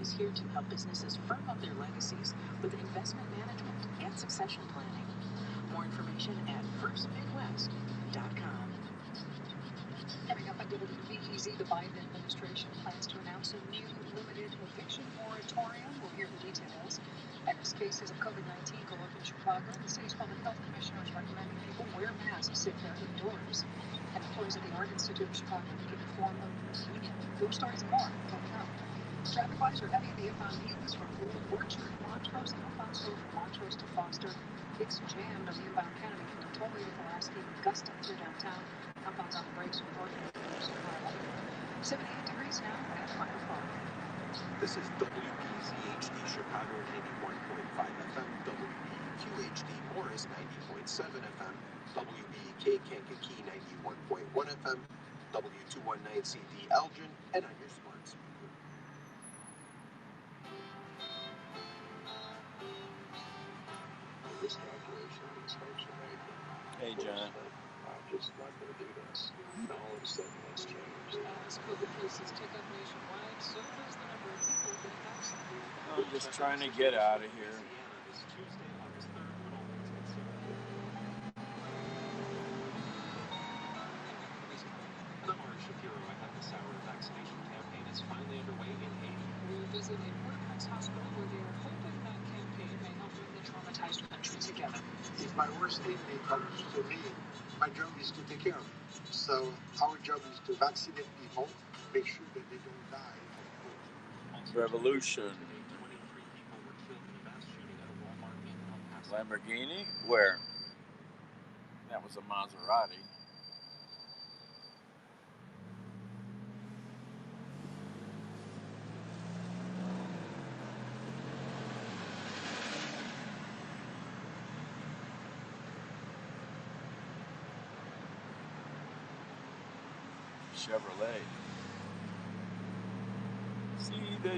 is here to help businesses firm up their legacies with investment management and succession planning. More information at firstmidwest.com. Coming up on WBEZ, the Biden administration plans to announce a new limited eviction moratorium. We'll hear the details. And as cases of COVID-19 go up in Chicago, the city's public health commissioner is recommending people wear masks if they're indoors. And employees at the Art Institute of Chicago begin to form a union. Those stories and more coming up. Traffic-wise, we're heavy at the inbound Eaton's from Old Orchard, Montrose, and outbound Stowe from Montrose to Foster. It's jammed on the inbound Kennedy from the tollway to Pulaski and Augusta through downtown. Outbound's on the brakes from North End to Chicago. 78 degrees now at 5 o'clock. This is WBZHD Chicago 91.5 FM, WBQHD Morris 90.7 FM, WBK Kankakee 91.1 FM, W219CD Elgin, and on your smart speaker. This calculation inspection rate. Hey, John. I'm just not going to do this. And all of a sudden, it's changed. As COVID cases tick up nationwide, so does the number of people getting vaccinated. I'm just trying to get out of here. This Tuesday, August 3rd, when all things considered. The Mara Shapiro ahead of the Sauer vaccination campaign is finally underway in Haiti. We'll visit a Waterfront hospital where they are hoping that campaign may help bring the traumatized country together. If my worst enemy comes to me, my job is to take care of it. So our job is to vaccinate people, make sure that they don't die of COVID. Revolution. 23 people were killed in a mass shooting at a Walmart in El Paso. Lamborghini? Where? That was a Maserati. Chevrolet. See the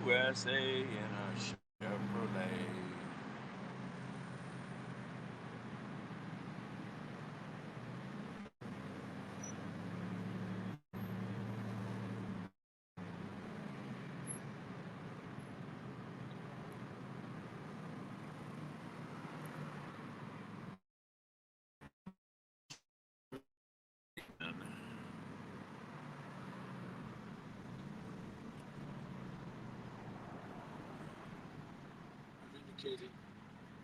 USA in a Chevrolet.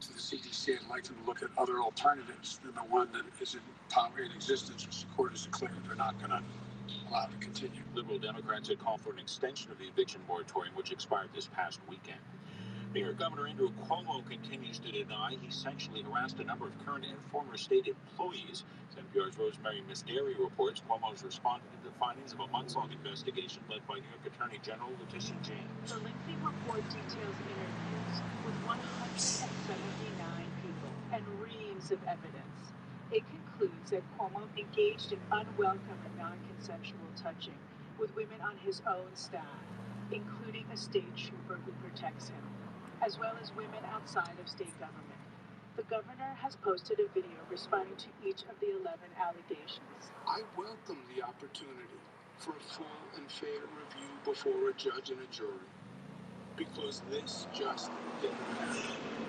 To the CDC, I'd like them to look at other alternatives than the one that is in existence, which the court has declared they're not going to allow to continue. Liberal Democrats had called for an extension of the eviction moratorium, which expired this past weekend. New York Governor Andrew Cuomo continues to deny he sexually harassed a number of current and former state employees. As NPR's Rosemary Misdary reports, Cuomo's responded to the findings of a months-long investigation led by New York Attorney General Letitia James. The lengthy report details interviews with 179 people and reams of evidence. It concludes that Cuomo engaged in unwelcome and non-consensual touching with women on his own staff, including a state trooper who protects him, as well as women outside of state government. The governor has posted a video responding to each of the 11 allegations. I welcome the opportunity for a full and fair review before a judge and a jury, because this just didn't happen.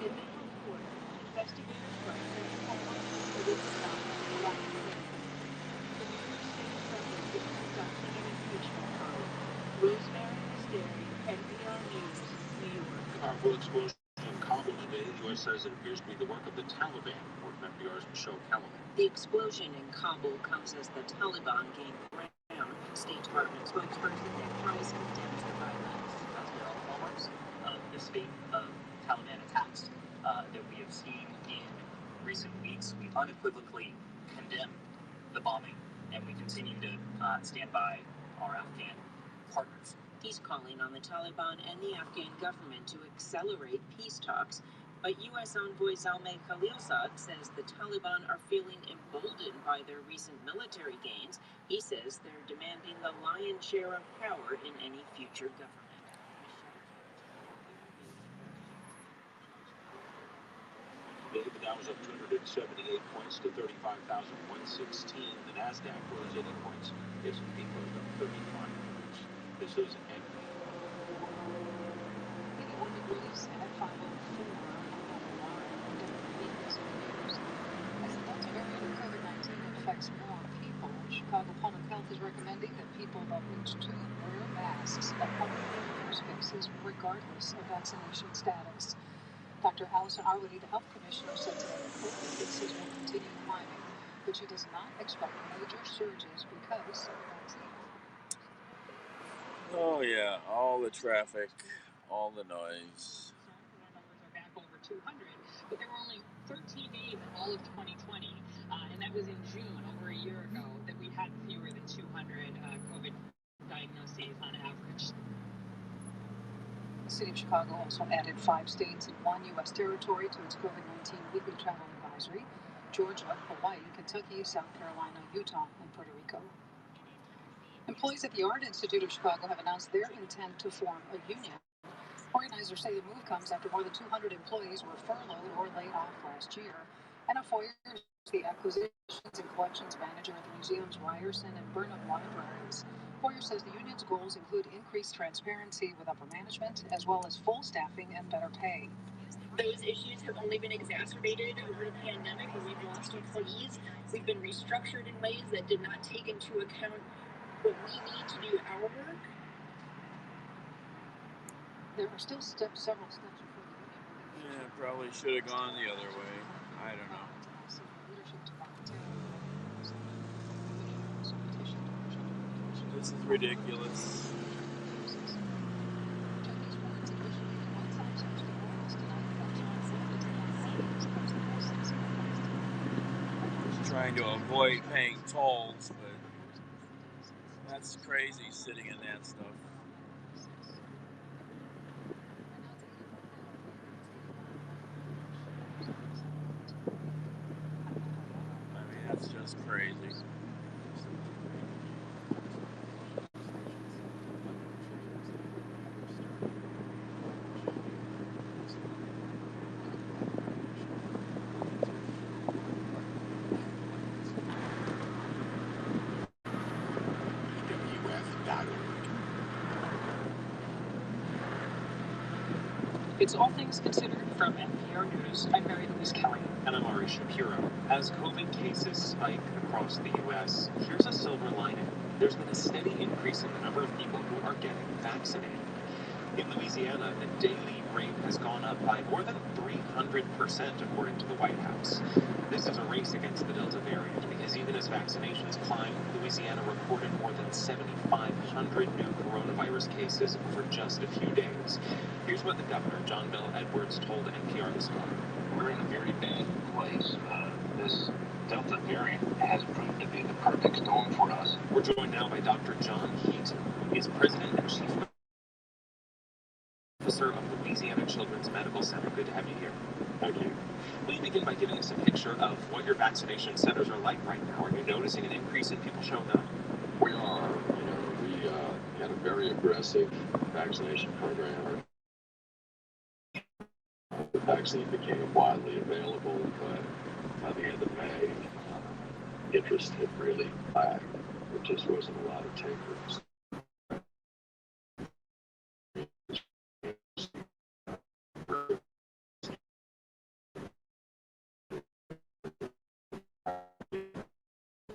In the report, investigators write that Cuomo committed the crime. The New York State Assembly is conducting an impeachment probe. Rosemary Misdary, NPR News, New York. Powerful explosion in Kabul today. The U.S. says it appears to be the work of the Taliban. Report from NPR's Michelle Kellerman. The explosion in Kabul comes as the Taliban gain ground. State Department spokesperson Ned Price condemns the violence. That's been all the hallmarks of the spate of Taliban attacks that we have seen in recent weeks. We unequivocally condemn the bombing, and we continue to stand by our Afghan partners. He's calling on the Taliban and the Afghan government to accelerate peace talks. But U.S. envoy Zalmay Khalilzad says the Taliban are feeling emboldened by their recent military gains. He says they're demanding the lion's share of power in any future government. The Dow was up 278 points to 35,116. The Nasdaq rose 80 points. S&P closed up 35 points. This is NPR. is recommending that people that wish to wear masks that cover their faces regardless of vaccination status. Dr. Allison Arwady, the health commissioner, said today that COVID cases will continue climbing, but she does not expect major surges because of the vaccine. Oh yeah, all the traffic, all the noise. Numbers are back over 200, but there were only 13 days in all of 2020, and that was in June, over a year ago, that we had fewer than 200 COVID diagnoses on average. The city of Chicago also added 5 states and 1 U.S. territory to its COVID-19 weekly travel advisory: Georgia, Hawaii, Kentucky, South Carolina, Utah, and Puerto Rico. Employees at the Art Institute of Chicago have announced their intent to form a union. Organizers say the move comes after more than 200 employees were furloughed or laid off last year. Anna Foyer is the acquisitions and collections manager at the museum's Ryerson and Burnham libraries. Foyer says the union's goals include increased transparency with upper management, as well as full staffing and better pay. Those issues have only been exacerbated over the pandemic, where we've lost employees. We've been restructured in ways that did not take into account what we need to do our work. There are still several steps before the union. Yeah, probably should have gone the other way. I don't know. This is ridiculous. Just trying to avoid paying tolls, but that's crazy sitting in that stuff. That's just crazy. It's All Things Considered from NPR News. I'm Mary Louise Kelly. And I'm Ari Shapiro. As COVID cases spike across the U.S., here's a silver lining. There's been a steady increase in the number of people who are getting vaccinated. In Louisiana, the daily rate has gone up by more than 300%, according to the White House. This is a race against the Delta variant, because even as vaccinations climb, Louisiana reported more than 7,500 new coronavirus cases over just a few days. Here's what the governor, John Bel Edwards, told NPR this morning. We're in a very bad place. This Delta variant has proved to be the perfect storm for us. We're joined now by Dr. John Heaton, who is president and chief officer of Louisiana Children's Medical Center. Good to have you here. Thank you. Will you begin by giving us a picture of what your vaccination centers are like right now? Are you noticing an increase in people showing up? We are. We had a very aggressive vaccination program. The vaccine became widely available, but by the end of May, interest had really lagged. There just wasn't a lot of takers.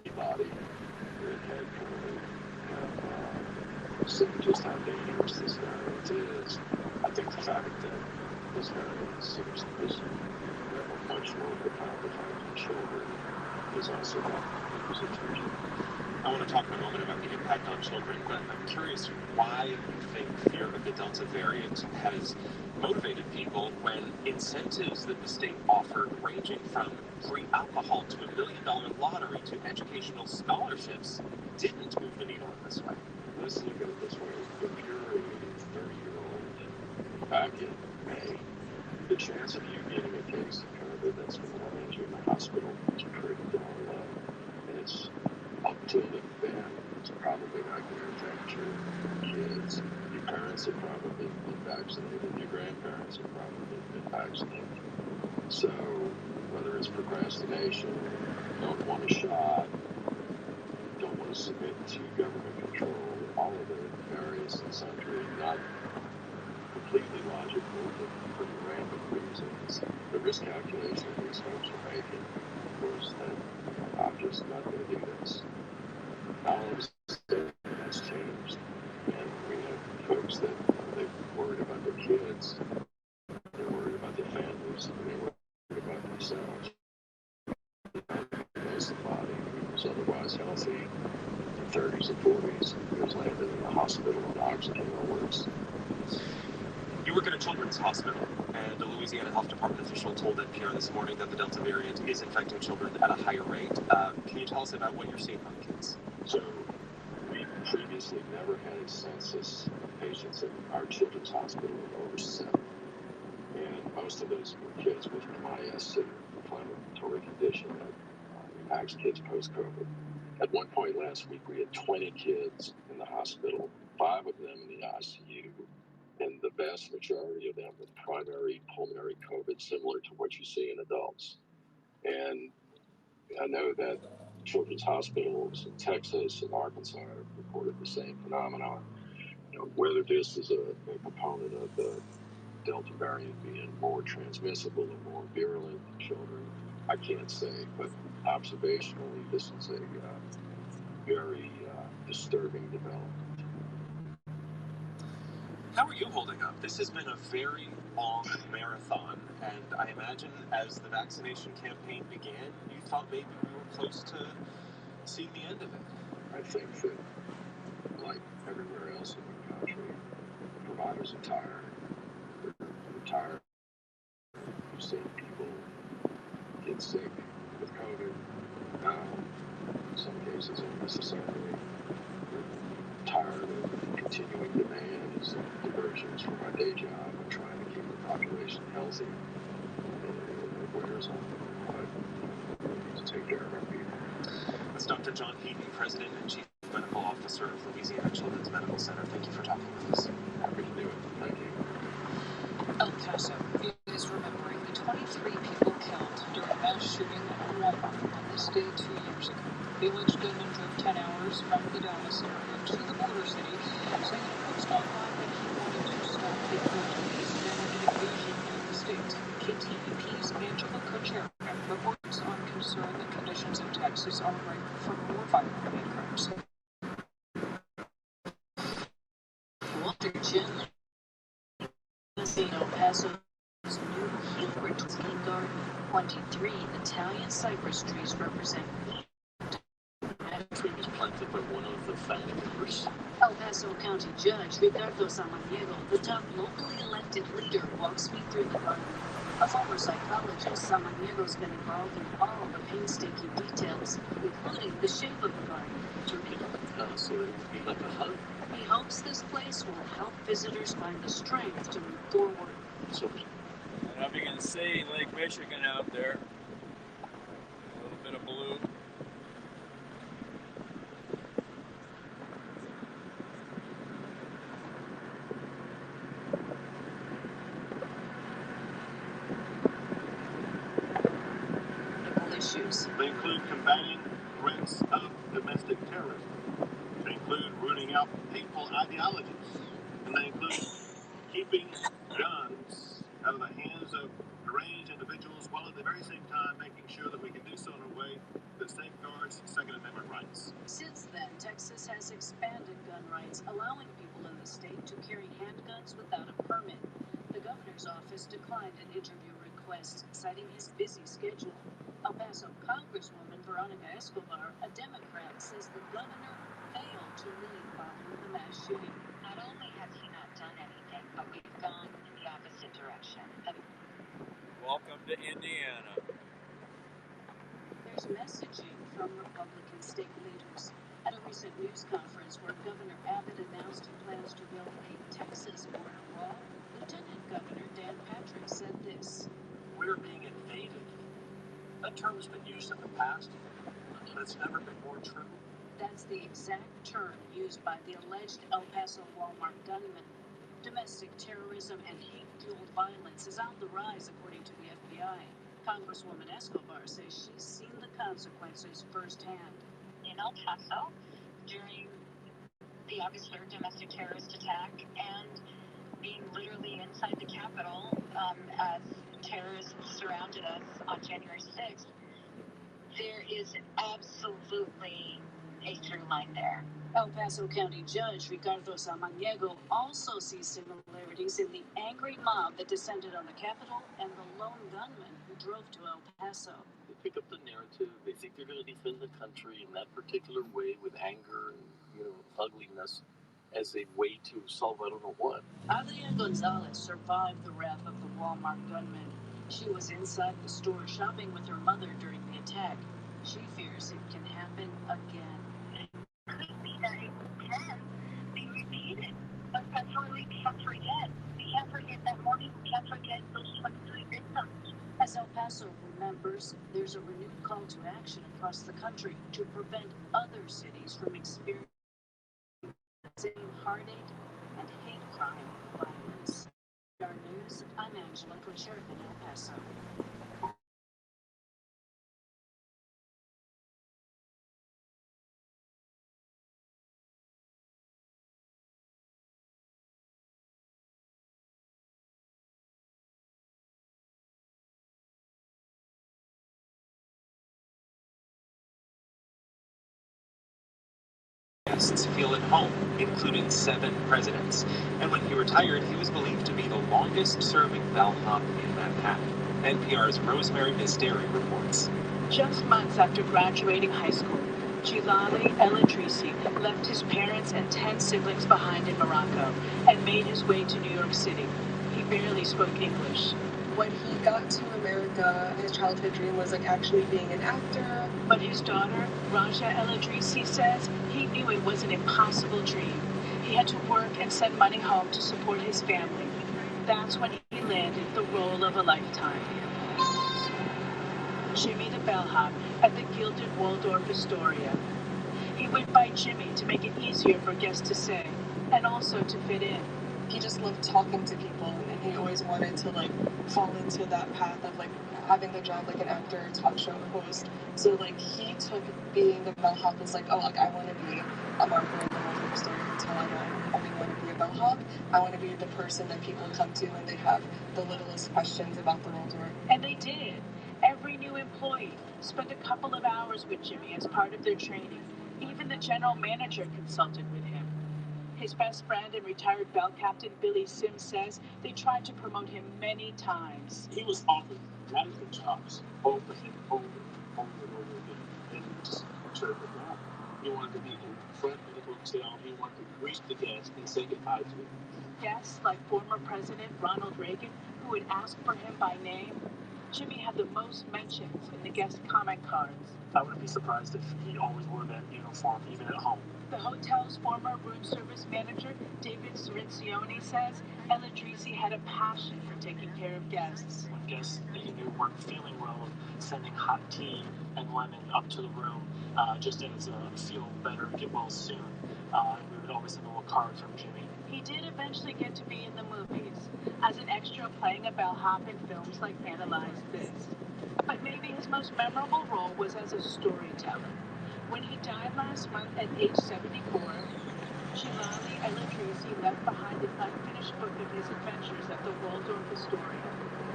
Anybody that had seen just how dangerous this variant is. I think the fact that this variant seems to be much more profound effect on children is also one of the attention. I want to talk in a moment about the impact on children, but I'm curious why you think fear of the Delta variant has motivated people when incentives that the state offered, ranging from free alcohol to $1 million lottery to educational scholarships, didn't move the needle in this way. Let's look at it this way. If you're a 30-year-old back in May, the chance of you getting a case of COVID that's going to land you in the hospital is pretty darn low. And it's up to then, it's probably not going to affect your kids. Your parents have probably been vaccinated. Your grandparents have probably been vaccinated. So whether it's procrastination, don't want a shot, don't want to submit to government control, all of the various and sundry, not completely logical, but pretty random reasons, the risk calculation these folks are making, of course, that I'm just not going to do this. All of a kids. They're worried about their families, and they're worried about themselves. Most of the body who's otherwise healthy, in their 30s and 40s, who's landed in the hospital on oxygen or worse. You work at a children's hospital, and a Louisiana Health Department official told NPR this morning that the Delta variant is infecting children at a higher rate. Can you tell us about what you're seeing on kids? So we previously never had a census of patients in our children's hospital of over 7. And most of those were kids with MIS, inflammatory condition that impacts kids post-COVID. At one point last week, we had 20 kids in the hospital, 5 of them in the ICU, and the vast majority of them with primary pulmonary COVID, similar to what you see in adults. And I know that children's hospitals in Texas and Arkansas have reported the same phenomenon. Whether this is a component of the Delta variant being more transmissible or more virulent in children, I can't say, but observationally, this is a very disturbing development. How are you holding up? This has been a very long marathon, and I imagine as the vaccination campaign began, you thought maybe we were close to seeing the end of it. I think that, like everywhere else in the country, providers are tired. They're tired of seeing people get sick with COVID. In some cases, unnecessarily. We're tired of continuing demands and diversions from our day job and trying to keep the population healthy. It wears on them, but we need to take care of our people. That's Dr. John Heaton, President and Chief Medical Officer of Louisiana Children's Medical Center. Thank you for talking with us. Happy to do it. Thank you. El Paso is remembering the 23 people killed during a mass shooting at a Walmart on this day 2 years ago. The alleged gunman drove 10 hours from the Dallas area to the border city, saying in a post online that he wanted to stop a pandemic invasion of the state. KTEP's Angela Cochera reports on concern that conditions in Texas are ripe for more violent hate crimes. Walter Chinley, El Paso's new Hillbridge Ski Garden. 23 Italian cypress trees represent Tree was planted by one of the family members. El Paso County Judge Ricardo Samaniego, the top locally elected leader, walks me through the garden. A former psychologist, Samaniego's been involved in all the painstaking details, including the shape of the garden, to make it So it would be like a hug. He hopes this place will help visitors find the strength to move forward. So And up you can see Lake Michigan out there. A little bit of blue. Issues. they include combating threats of domestic terrorism. They include rooting out hateful ideologies. And they include keeping guns out of the hands of deranged individuals while at the very same time making sure that we can do so in a way that safeguards Second Amendment rights. Since then, Texas has expanded gun rights, allowing people in the state to carry handguns without a permit. The governor's office declined an interview request, citing his busy schedule. El Paso Congresswoman Veronica Escobar, a Democrat, says the governor failed to lead following the mass shooting. Not only has he not done anything, but we've gone in the opposite direction. Welcome to Indiana. There's messaging from Republican state leaders. At a recent news conference where Governor Abbott announced he plans to build a Texas border wall, Lieutenant Governor Dan Patrick said this. We're being invaded. That term has been used in the past, but it's never been more true. That's the exact term used by the alleged El Paso Walmart gunman. Domestic terrorism and hate-fueled violence is on the rise, according to the FBI. Congresswoman Escobar says she's seen the consequences firsthand. In El Paso, during the August 3rd domestic terrorist attack, and being literally inside the Capitol as terrorists surrounded us on January 6th, there is absolutely a through line there. El Paso County Judge Ricardo Samaniego also sees similarities authorities in the angry mob that descended on the Capitol and the lone gunman who drove to El Paso. They pick up the narrative. They think they're going to defend the country in that particular way with anger and, ugliness as a way to solve I don't know what. Adriana Gonzalez survived the wrath of the Walmart gunman. She was inside the store shopping with her mother during the attack. She fears it can happen again. Could be that it can be repeated, but particularly we can't forget. We can't forget that morning. We can't forget those 23 victims. As El Paso remembers, there's a renewed call to action across the country to prevent other cities from experiencing the same heartache and hate crime violence. In our news, I'm Angela Kutcher in El Paso. Guests feel at home, including 7 presidents. And when he retired, he was believed to be the longest-serving bellhop in Manhattan. NPR's Rosemary Misteri reports. Just months after graduating high school, Gilali Elatrisi left his parents and 10 siblings behind in Morocco and made his way to New York City. He barely spoke English. When he got to America, his childhood dream was actually being an actor. But his daughter, Raja Elatrisi, says he knew it was an impossible dream. He had to work and send money home to support his family. That's when he landed the role of a lifetime. Jimmy the bellhop at the gilded Waldorf Astoria. He went by Jimmy to make it easier for guests to say, and also to fit in. He just loved talking to people, and he always wanted to fall into that path of having the job like an actor, talk show host. So he took being the bellhop as I want to be a marketer in the Waldorf Astoria until I don't only want to be a bellhop. I want to be the person that people come to when they have the littlest questions about the Waldorf. And they did. Every new employee spent a couple of hours with Jimmy as part of their training. Even the general manager consulted with him. His best friend and retired bell captain Billy Sims says they tried to promote him many times. He was offered management jobs over and over and over again, and he just turned it down. He wanted to be in front of the hotel. He wanted to greet the guests and say goodbye to them. Guests like former President Ronald Reagan, who would ask for him by name. Jimmy had the most mentions in the guest comment cards. I wouldn't be surprised if he always wore that uniform, even at home. The hotel's former room service manager, David Cirincione, says Elatrisi had a passion for taking care of guests. When guests that you knew weren't feeling well, sending hot tea and lemon up to the room just as feel better, get well soon. We would always send a little card from Jimmy. He did eventually get to be in the movies, as an extra playing a bellhop in films like Analyze This. But maybe his most memorable role was as a storyteller. When he died last month at age 74, Gilali Elatrisi left behind an unfinished book of his adventures at the Waldorf Astoria.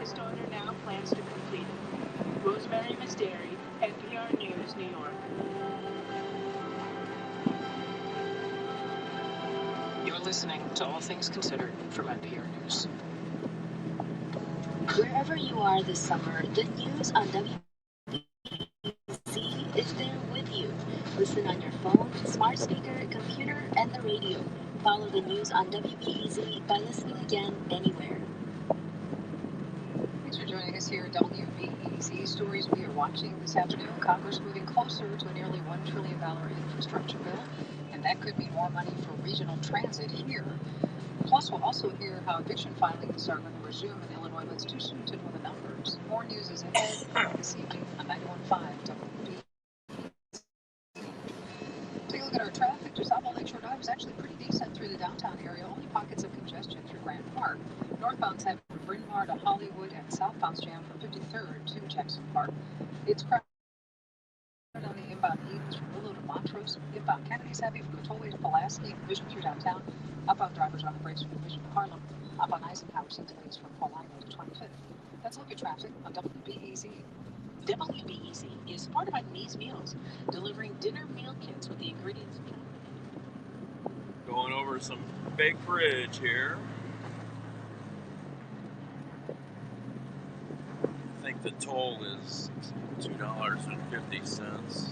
His daughter now plans to complete it. Rosemary Misteri, NPR News, New York. You're listening to All Things Considered from NPR News. Wherever you are this summer, the news on WBEZ is there with you. Listen on your phone, smart speaker, computer, and the radio. Follow the news on WBEZ by listening again anywhere. Thanks for joining us here at WBEZ. Stories we are watching this afternoon. Congress moving closer to a nearly $1 trillion infrastructure bill, and that could mean more money for regional transit here. Plus, we'll also hear how eviction filings are going to resume in Illinois, but it's too soon to know the numbers. More news is ahead this evening on 91.5 WBEZ. Take a look at our traffic. Just off Lakeshore Drive is actually pretty decent through the downtown area. Only pockets of congestion through Grand Park. Northbound's headed from Bryn Mawr to Hollywood, and southbound's jammed from 53rd to Jackson Park. It's crowded on the inbound Edens from Willow to Montrose. Inbound Kennedy's heavy from the tollway to Pulaski, Division through downtown. Outbound drivers on the brakes from Division to Harlem. Up on Eisenhower, see delays from Paulina to 25th. That's a look at traffic on WBEZ. WBEZ is sponsored by Mies Meals, delivering dinner meal kits with the ingredients you Going over some baked ridge here. The toll is $2.50.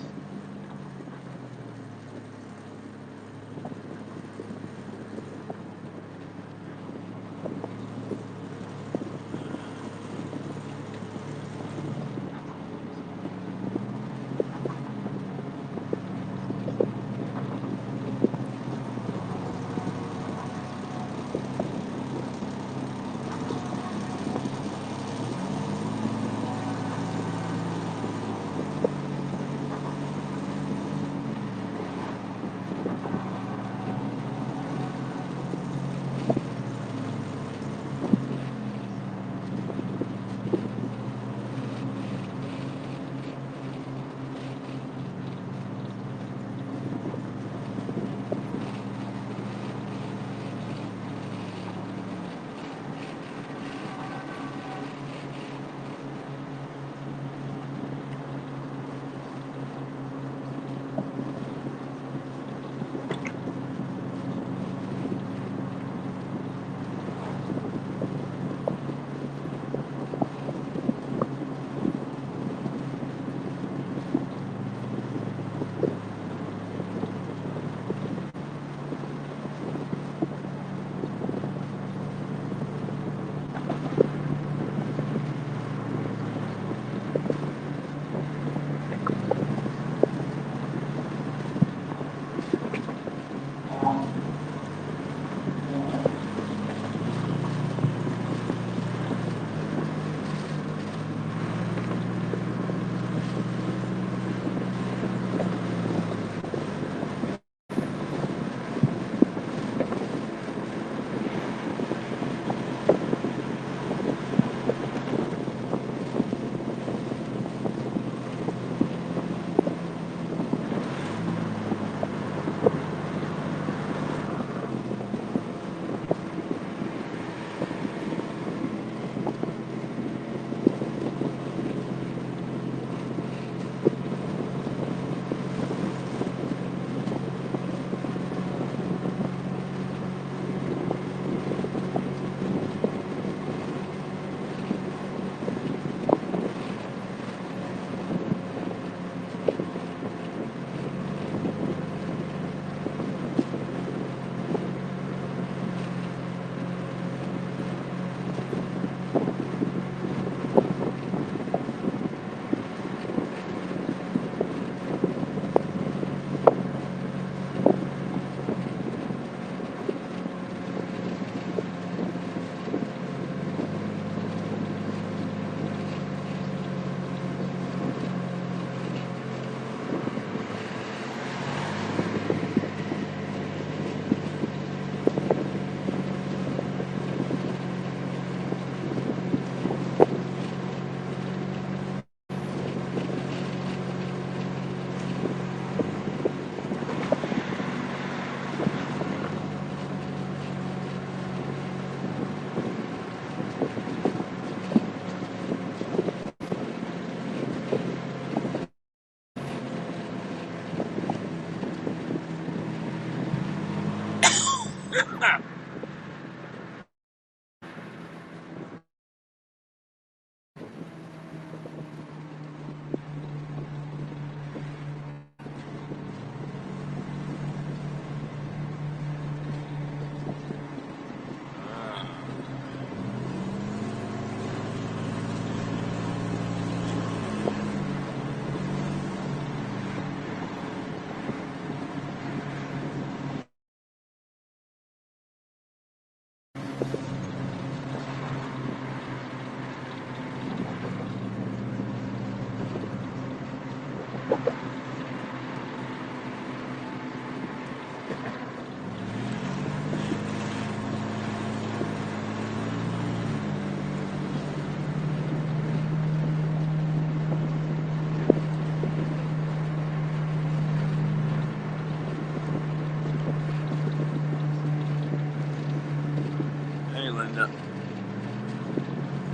Hey, Linda.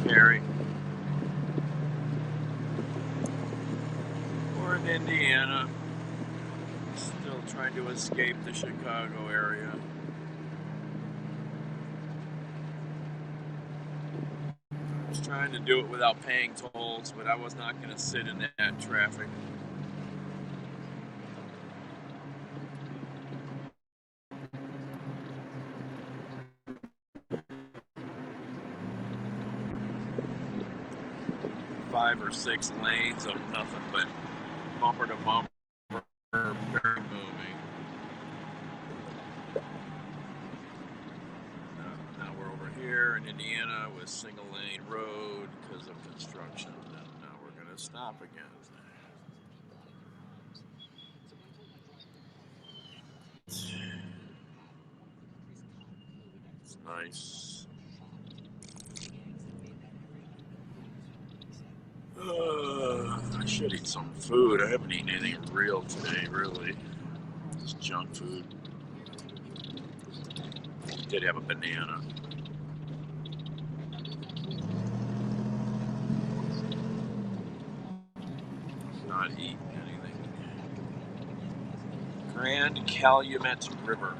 Carrie. We're in Indiana. Still trying to escape the Chicago area. was trying to do it without paying tolls, but I was not going to sit in that traffic. Five or six lanes of nothing but bumper to bumper, very moving. Now we're over here in Indiana with single lane road because of construction. And now we're going to stop again. It's nice. I should eat some food. I haven't eaten anything real today, really. Just junk food. Did have a banana. Not eating anything. Grand Calumet River.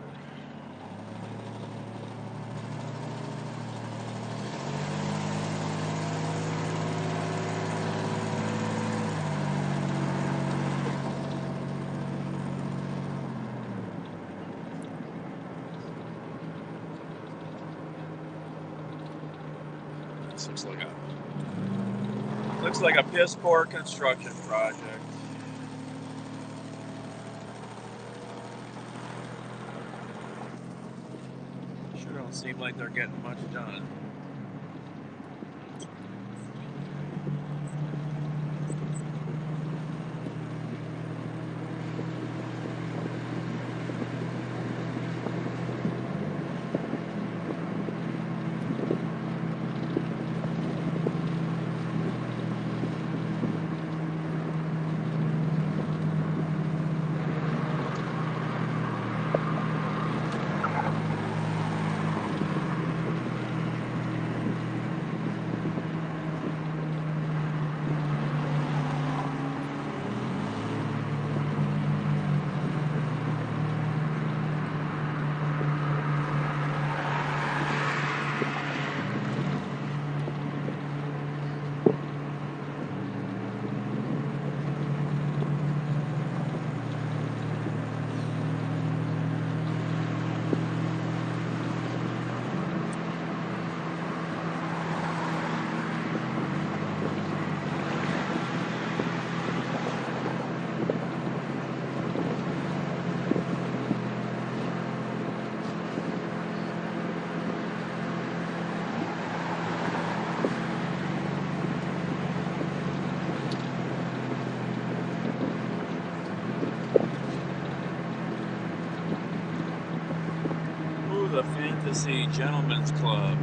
This looks like a piss poor construction project. Sure don't seem like they're getting much done. The Fantasy Gentlemen's Club.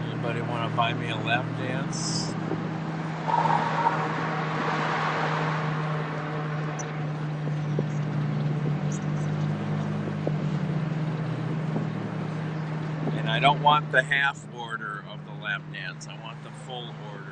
Anybody want to buy me a lap dance? And I don't want the half order of the lap dance. I want the full order.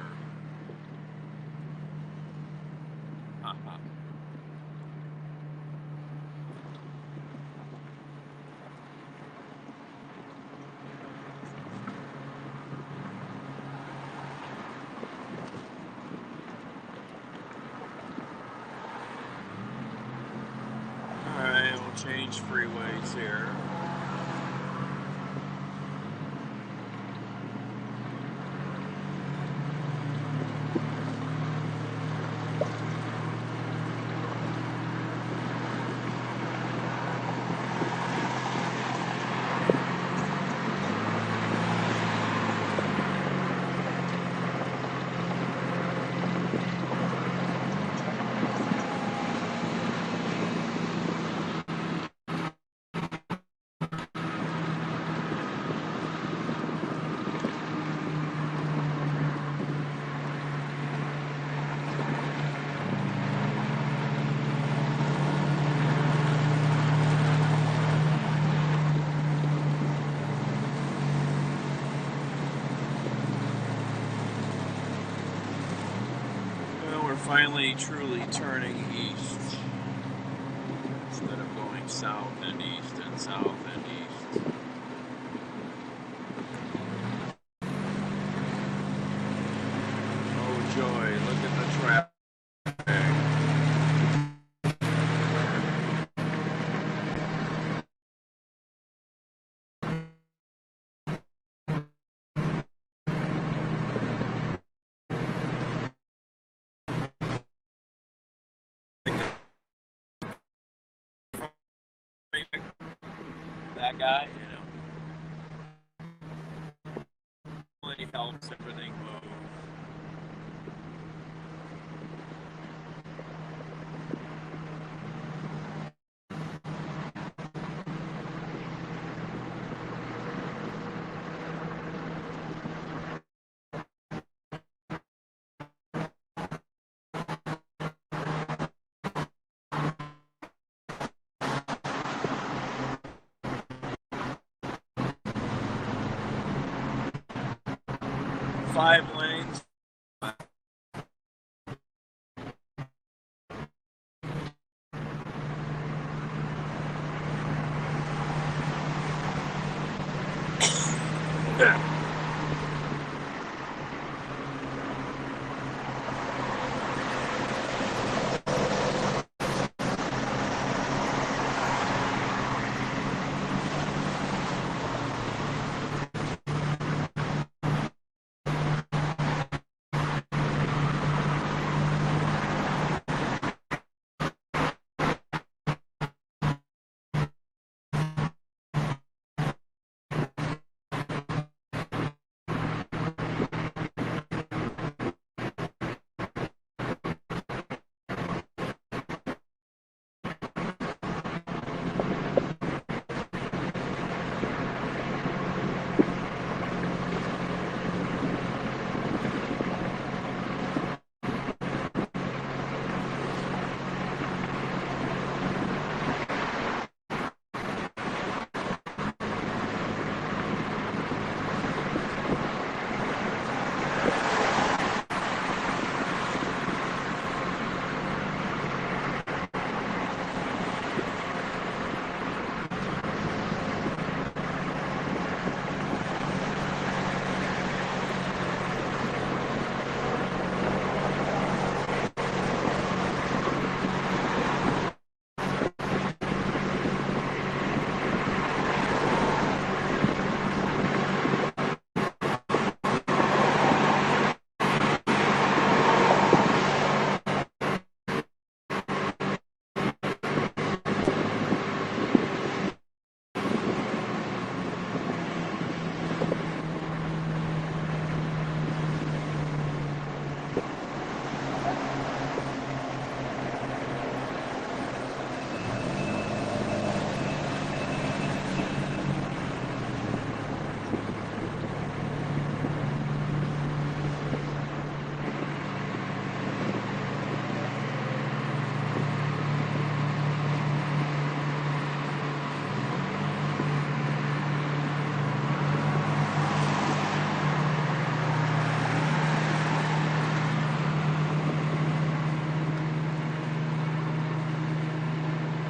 Change freeways here. Finally truly turning east instead of going south and east and south and east. that guy, really helps everything move. Five lanes.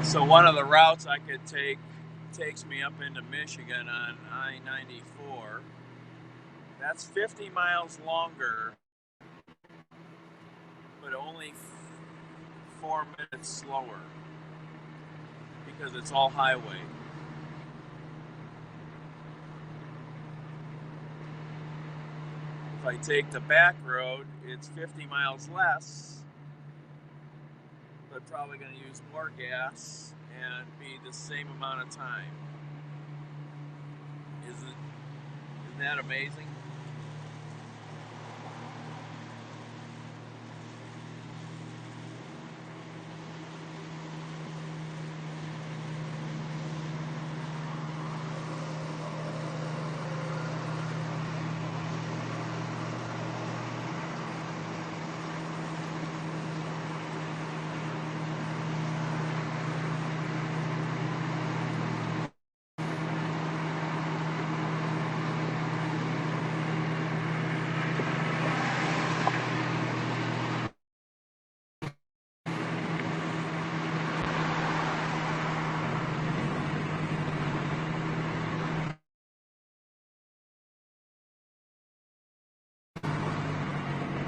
So one of the routes I could take takes me up into Michigan on I-94. That's 50 miles longer, but only 4 minutes slower because it's all highway. If I take the back road, it's 50 miles less, but probably going to use more gas and be the same amount of time. Isn't that amazing?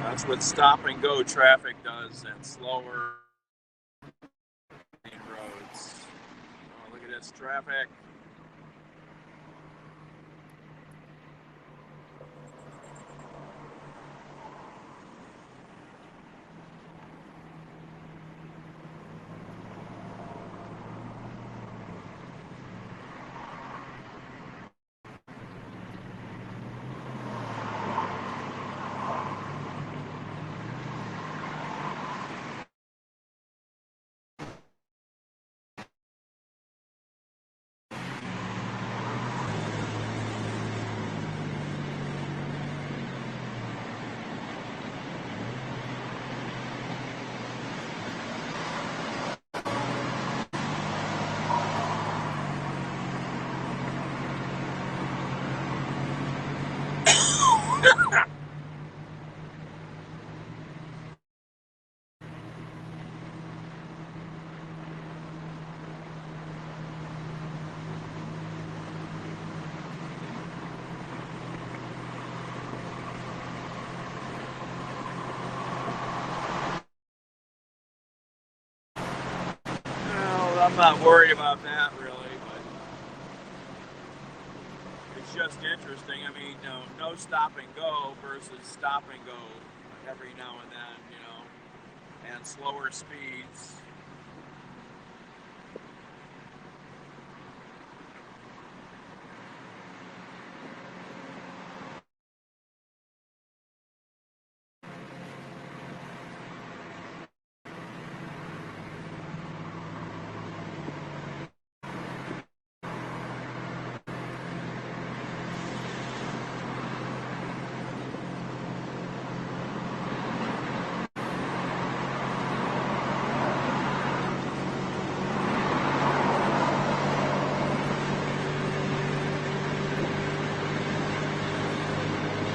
That's what stop and go traffic does and slower main roads. Oh, look at this traffic. I'm not worried about that really, but it's just interesting. I mean, no stop and go versus stop and go every now and then, and slower speeds.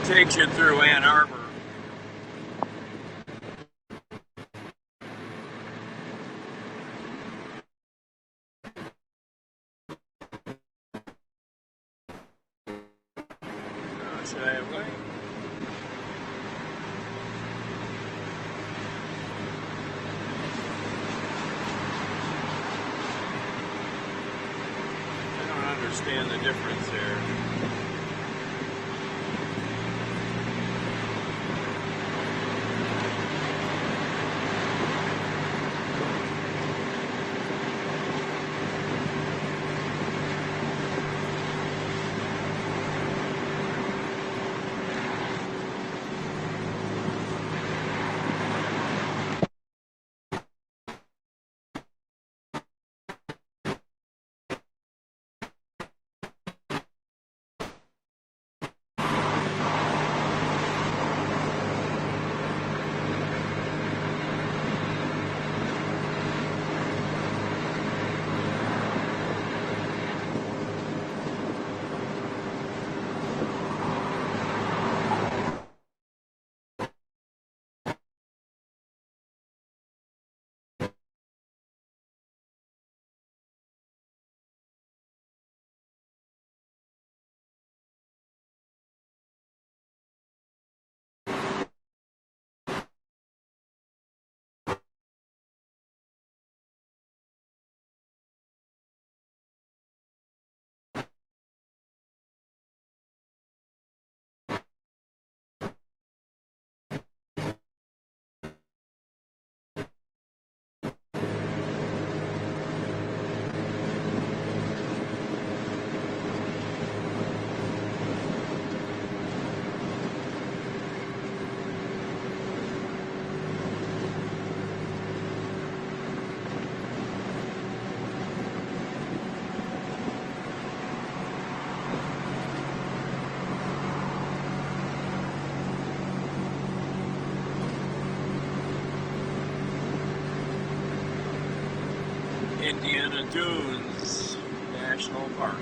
Takes you through Ann Arbor. Should I have wait? I don't understand the difference there. Indiana Dunes National Park.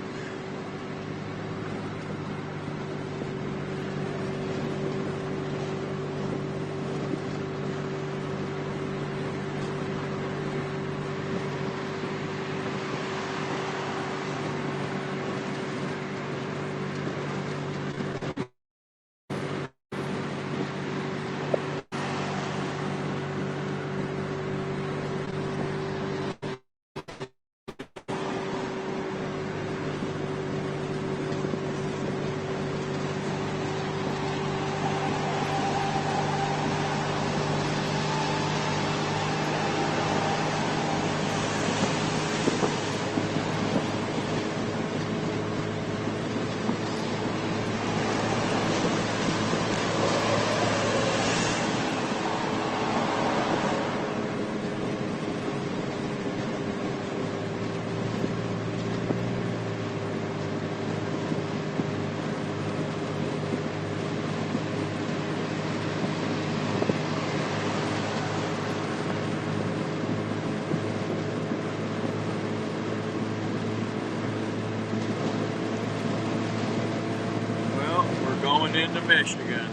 Going into Michigan.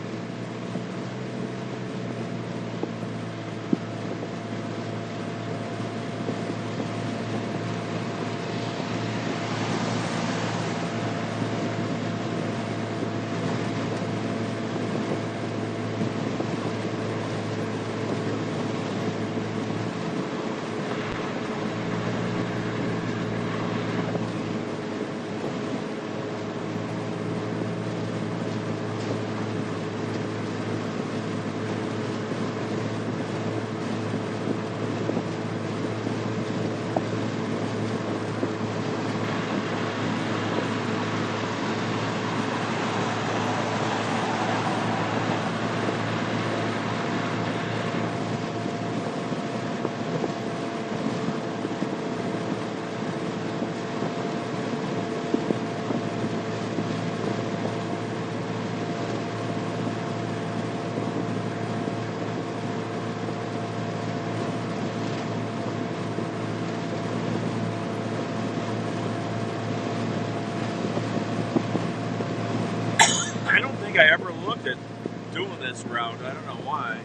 think I ever looked at doing this route. I don't know why.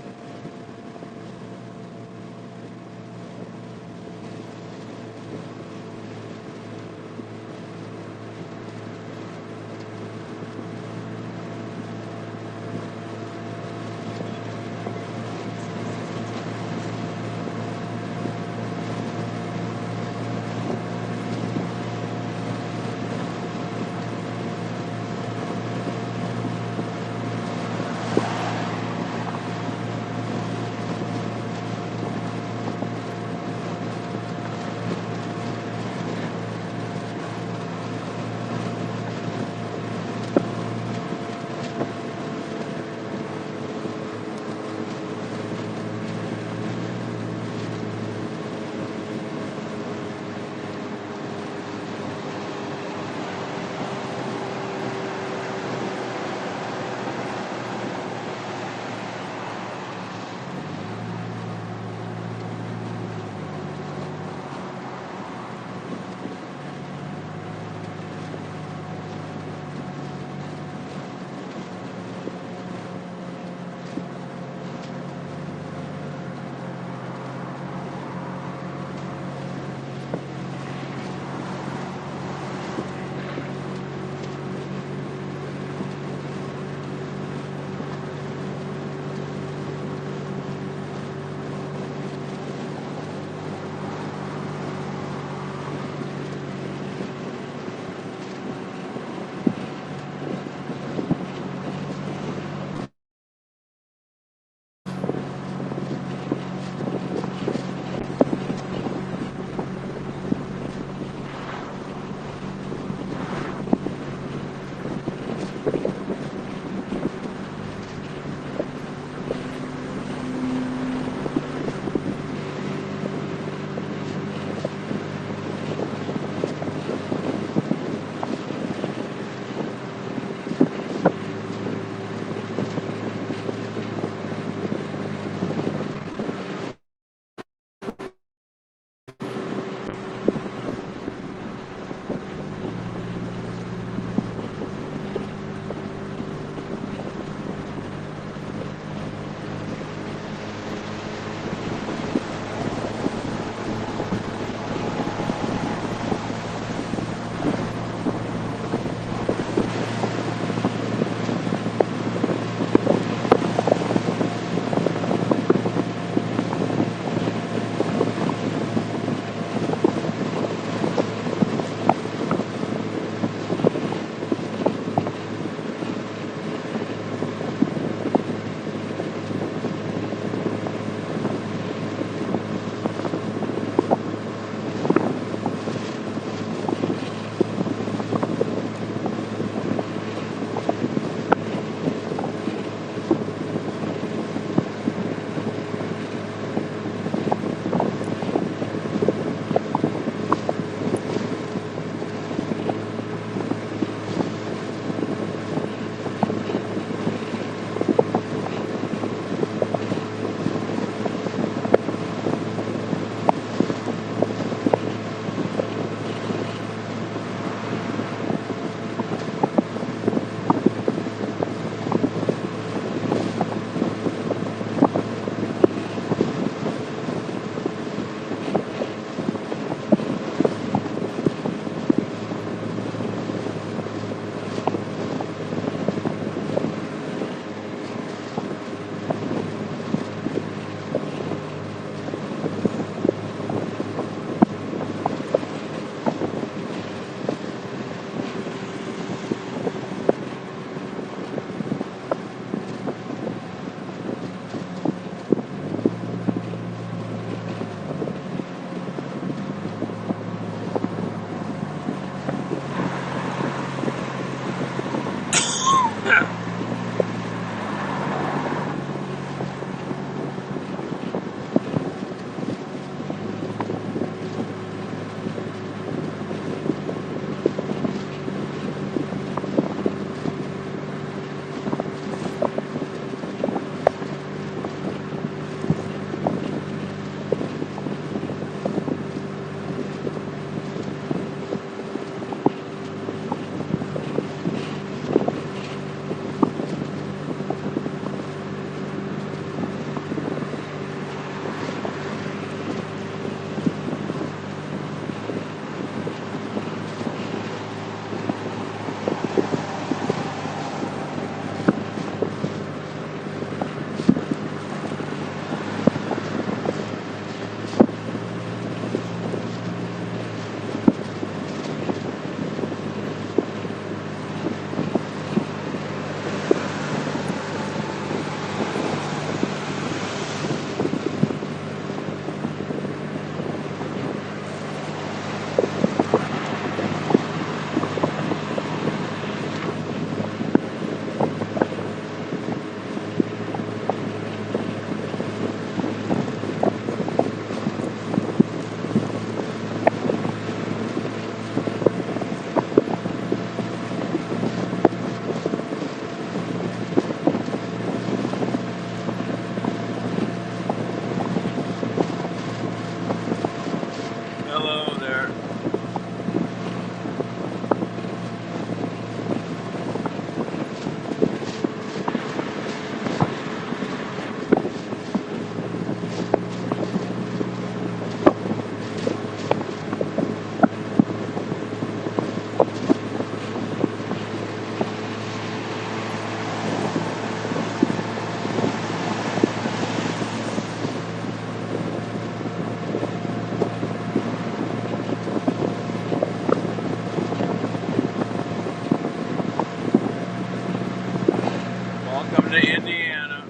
Welcome to Indiana.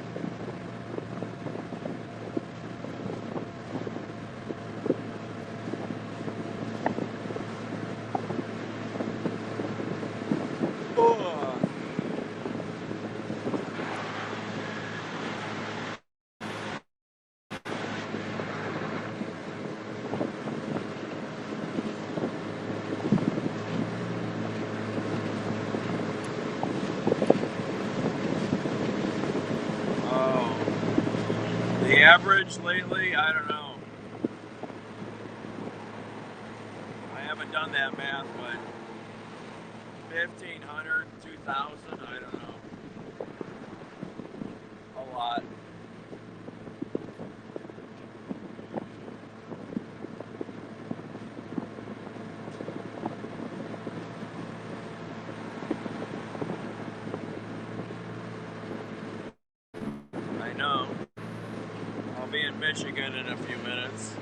Oh. The average lately, I don't know. I haven't done that math, but 1,500, 2,000, I don't know. A lot. I know. I'll be in Michigan in a few minutes.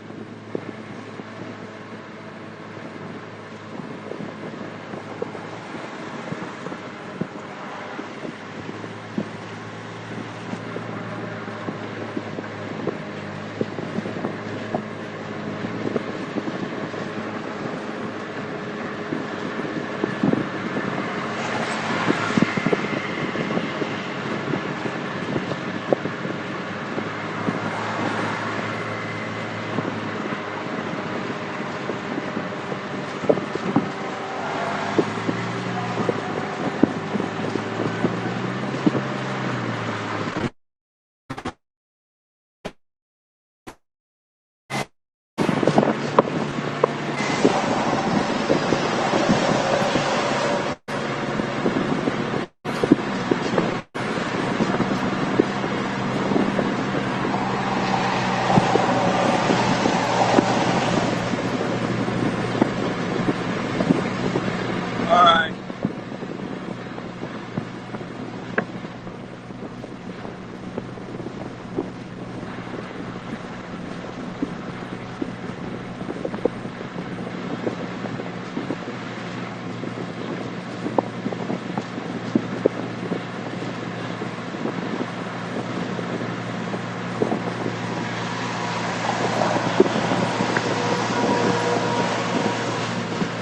All right.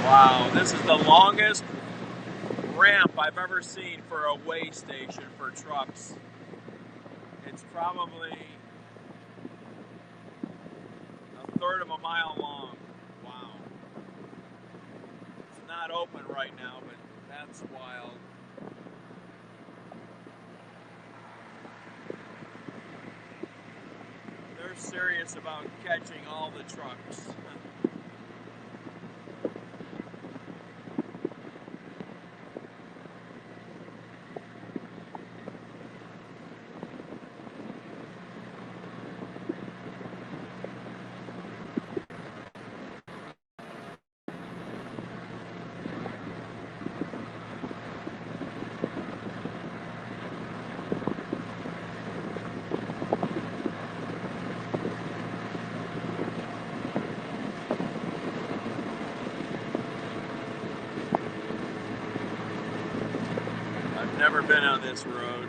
Wow, this is the longest ramp I've ever seen for a weigh station for trucks. It's probably a third of a mile long. Wow. It's not open right now, but that's wild. They're serious about catching all the trucks. I've never been on this road.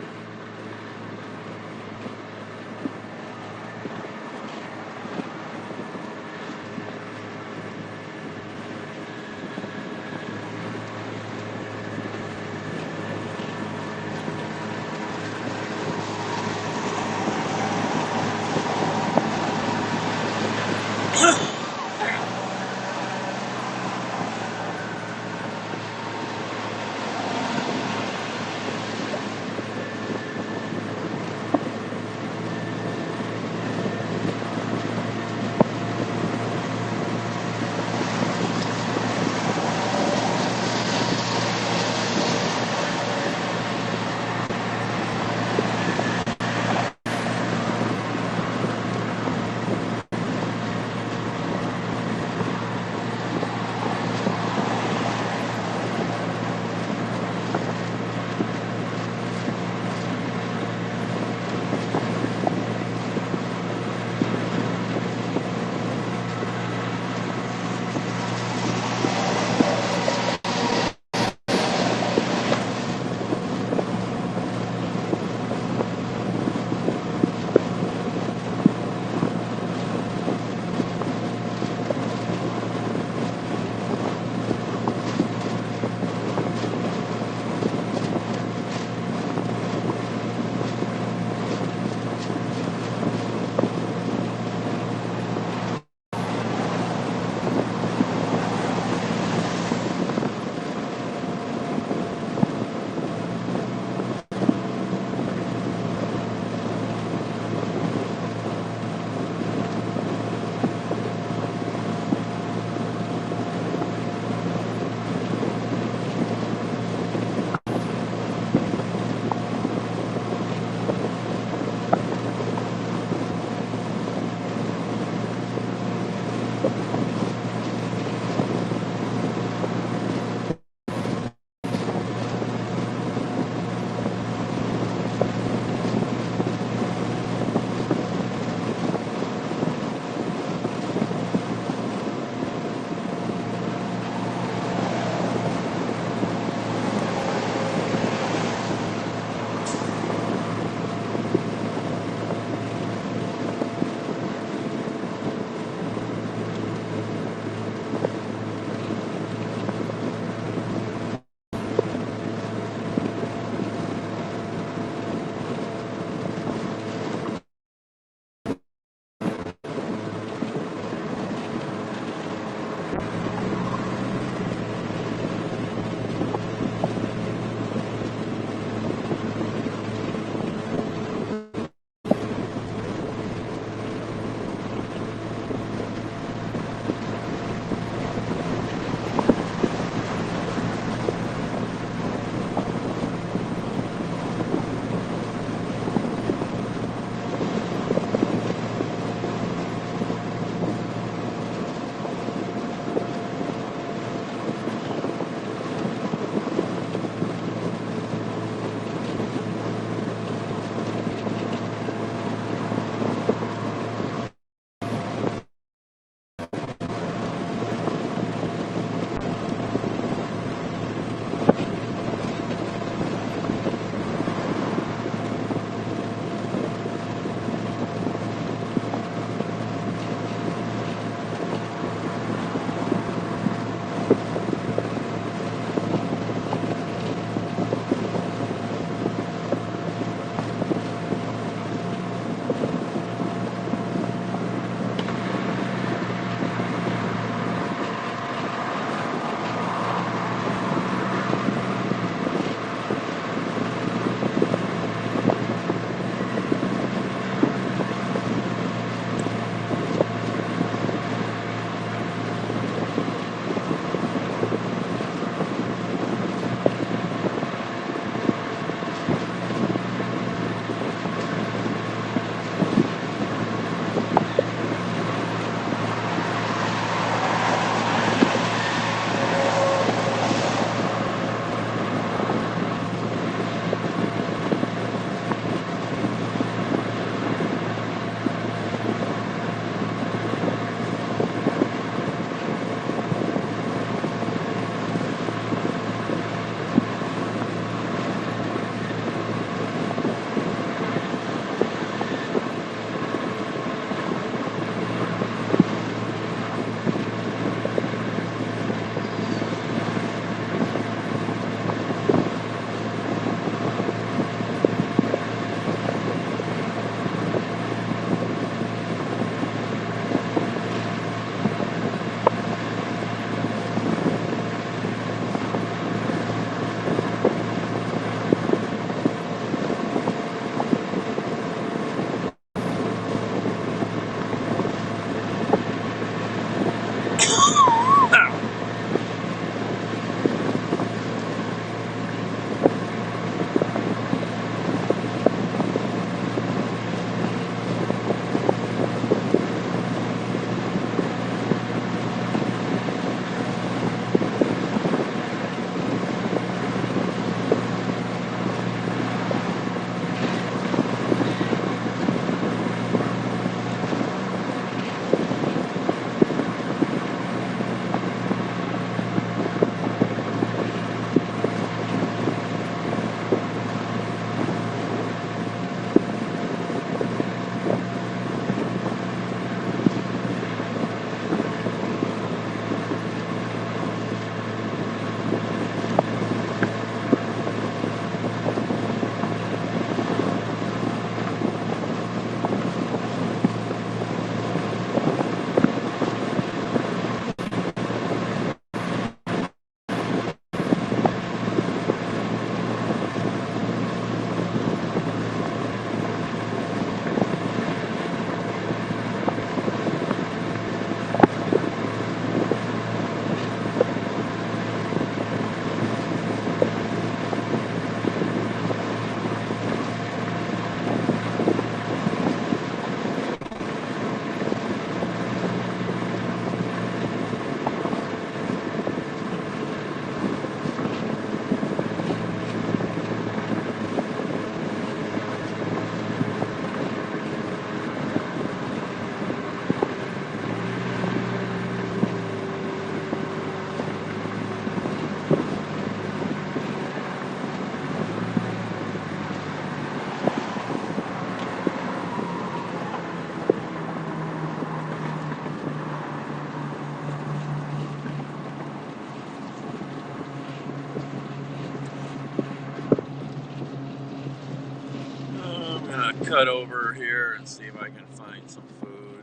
gonna cut over here and see if I can find some food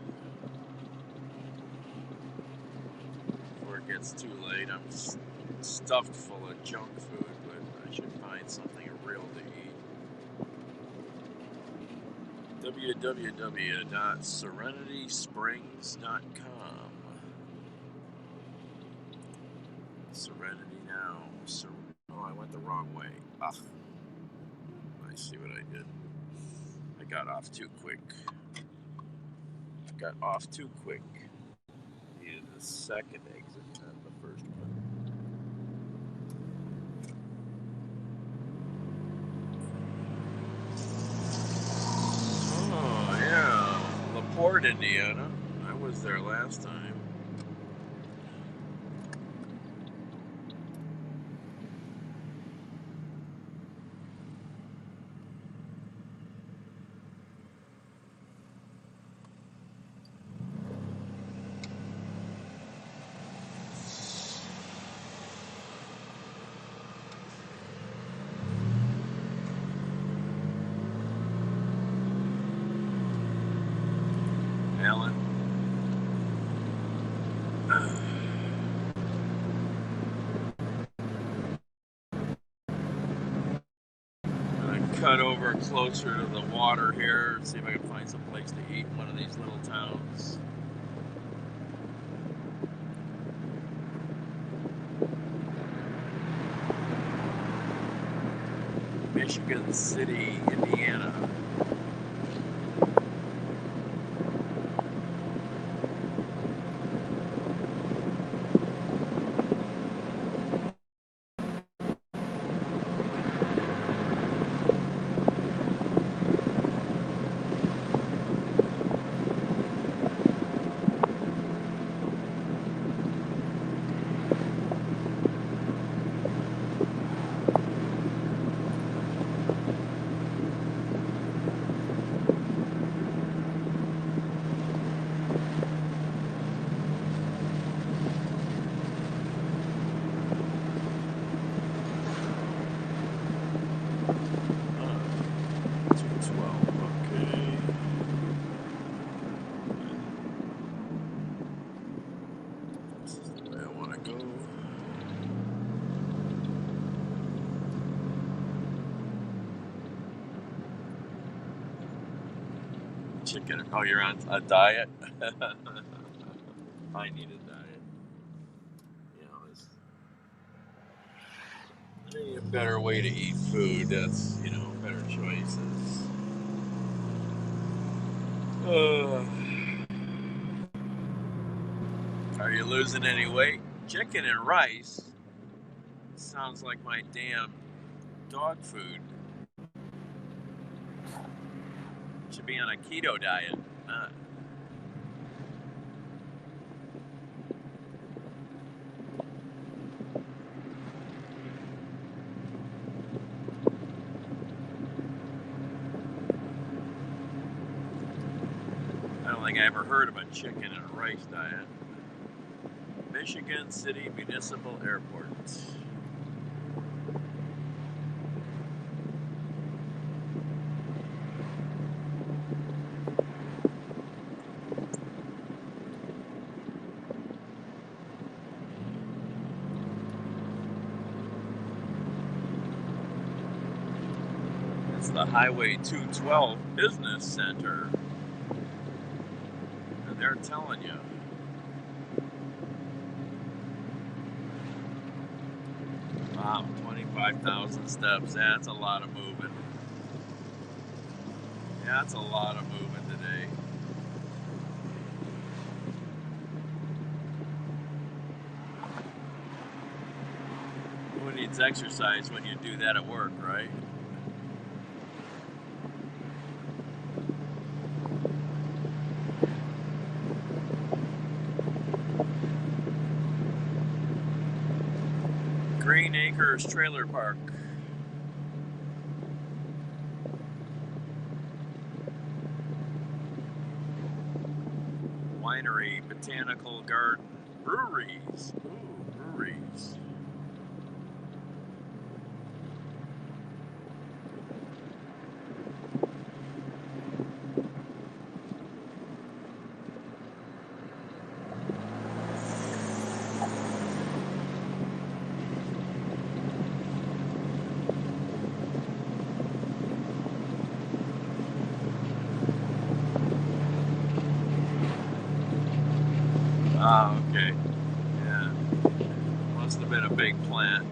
before it gets too late. I'm stuffed full of junk food, but I should find something real to eat. www.serenitysprings.com. Serenity now. Oh, I went the wrong way. Ugh. I see what I did. I got off too quick. Needed the second exit, not the first one. Oh, yeah. LaPorte, Indiana. I was there last time. Alan. Cut over closer to the water here and see if I can find some place to eat in one of these little towns. Michigan City, Indiana. Chicken. Oh, you're on a diet? I need a diet. You know, I need a better way to eat food. That's, better choices. Are you losing any weight? Chicken and rice sounds like my damn dog food. Should be on a keto diet. I don't think I ever heard of a chicken and a rice diet. Michigan City Municipal Airport. It's the Highway 212 Business Center. And they're telling you. Wow, 25,000 steps. That's a lot of moving. Yeah, that's a lot of moving today. Who needs exercise when you do that at work, right? Green Acres Trailer Park. Winery, Botanical Garden, breweries. Ooh, breweries. Oh, okay. Yeah. Must have been a big plant.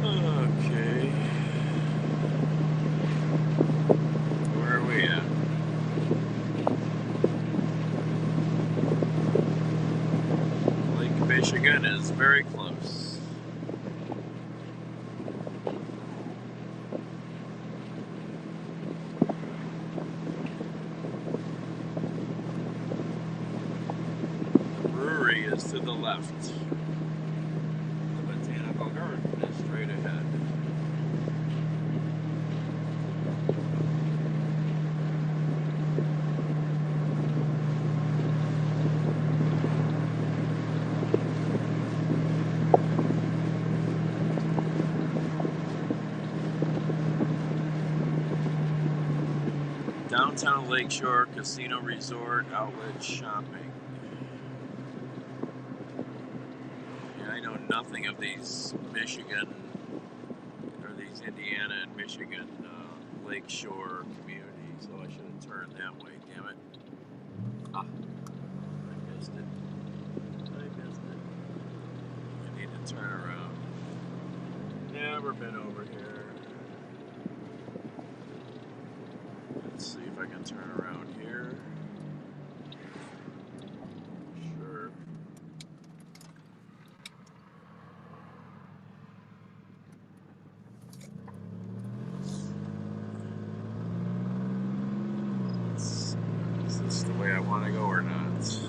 Okay. Where are we at? Lake Michigan is very close. The brewery is to the left. The botanical garden is straight ahead. Downtown Lakeshore Casino Resort Outlet Shopping. Yeah, I know nothing of these Michigan, or these Indiana and Michigan lakeshore communities, so I should have turned that way, damn it. Ah, I missed it. I need to turn around. Never been over here. Let's see if I can turn around here. Sure. Is this the way I want to go or not?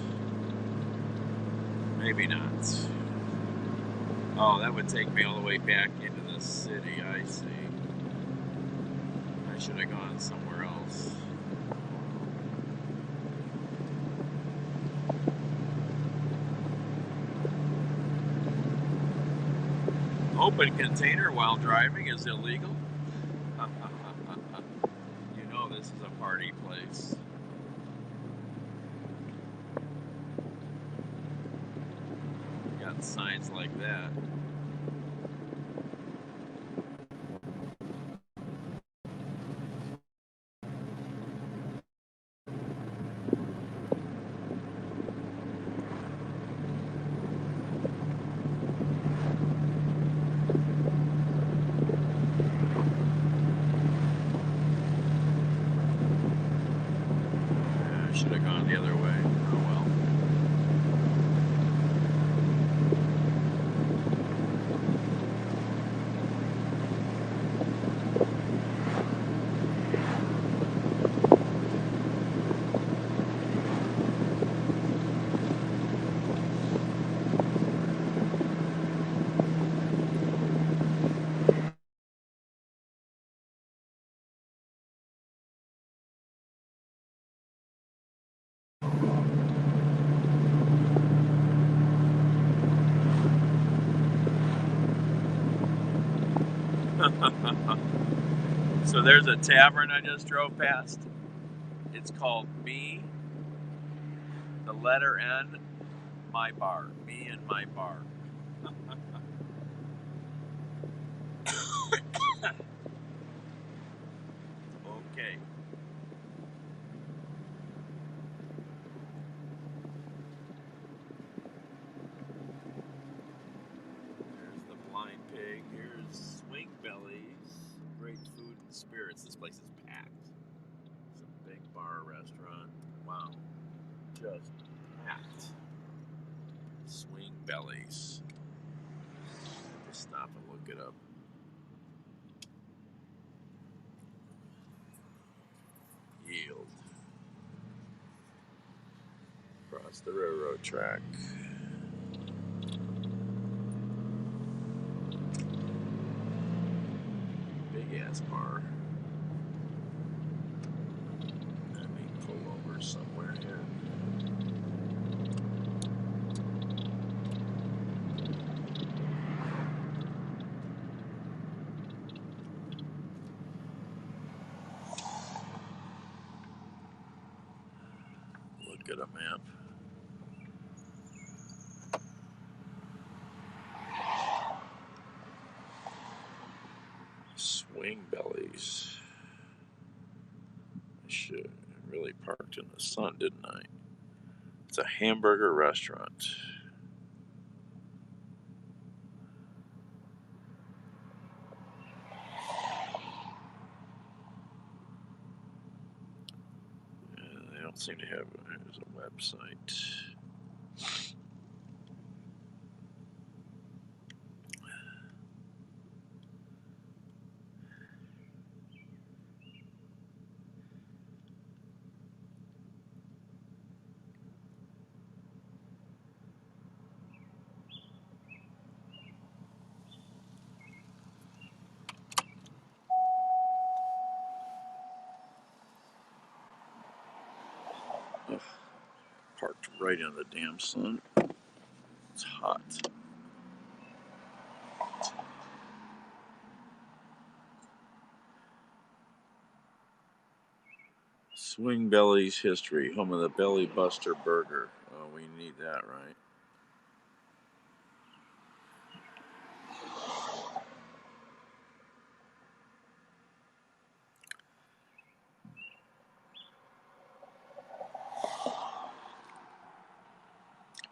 Maybe not. Oh, that would take me all the way back into the city, I see. I should have gone somewhere else. Open container while driving is illegal? You know this is a party place. Got signs like that. I should have gone the other way. Oh well. So there's a tavern I just drove past. It's called Me, the letter N, My Bar. Me and My Bar. Okay. There's the Blind Pig. Here's Swing Bellies. Great food and spirits. This place is packed. It's a big bar restaurant. Wow. Just packed. Swing Bellies. Just stop and look it up. Yield. Across the railroad track. Big ass bar. Let me pull over somewhere here. at a map. Swing Bellies. I should really parked in the sun, didn't I? It's a hamburger restaurant. They don't seem to have. There's a website. Ugh, parked right in the damn sun. It's hot. Swing Bellies history, home of the Belly Buster Burger. Oh, we need that, right?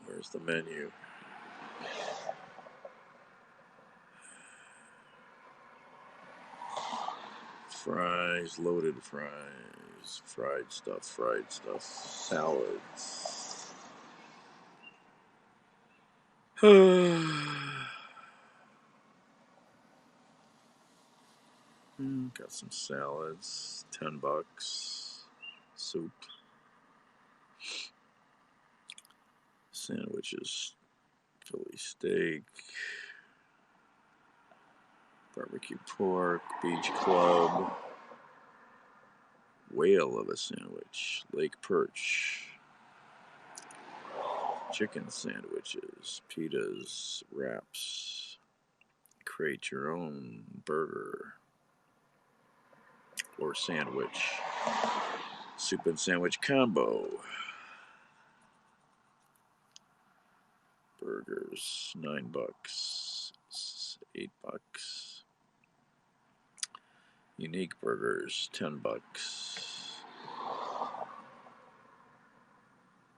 Where's the menu? Fries, loaded fries, fried stuff, salads. Got some salads, $10. Soup, sandwiches, Philly steak, barbecue pork, beach club, whale of a sandwich, lake perch, chicken sandwiches, pitas, wraps, create your own burger or sandwich, soup and sandwich combo, burgers, $9, $8, unique burgers, $10,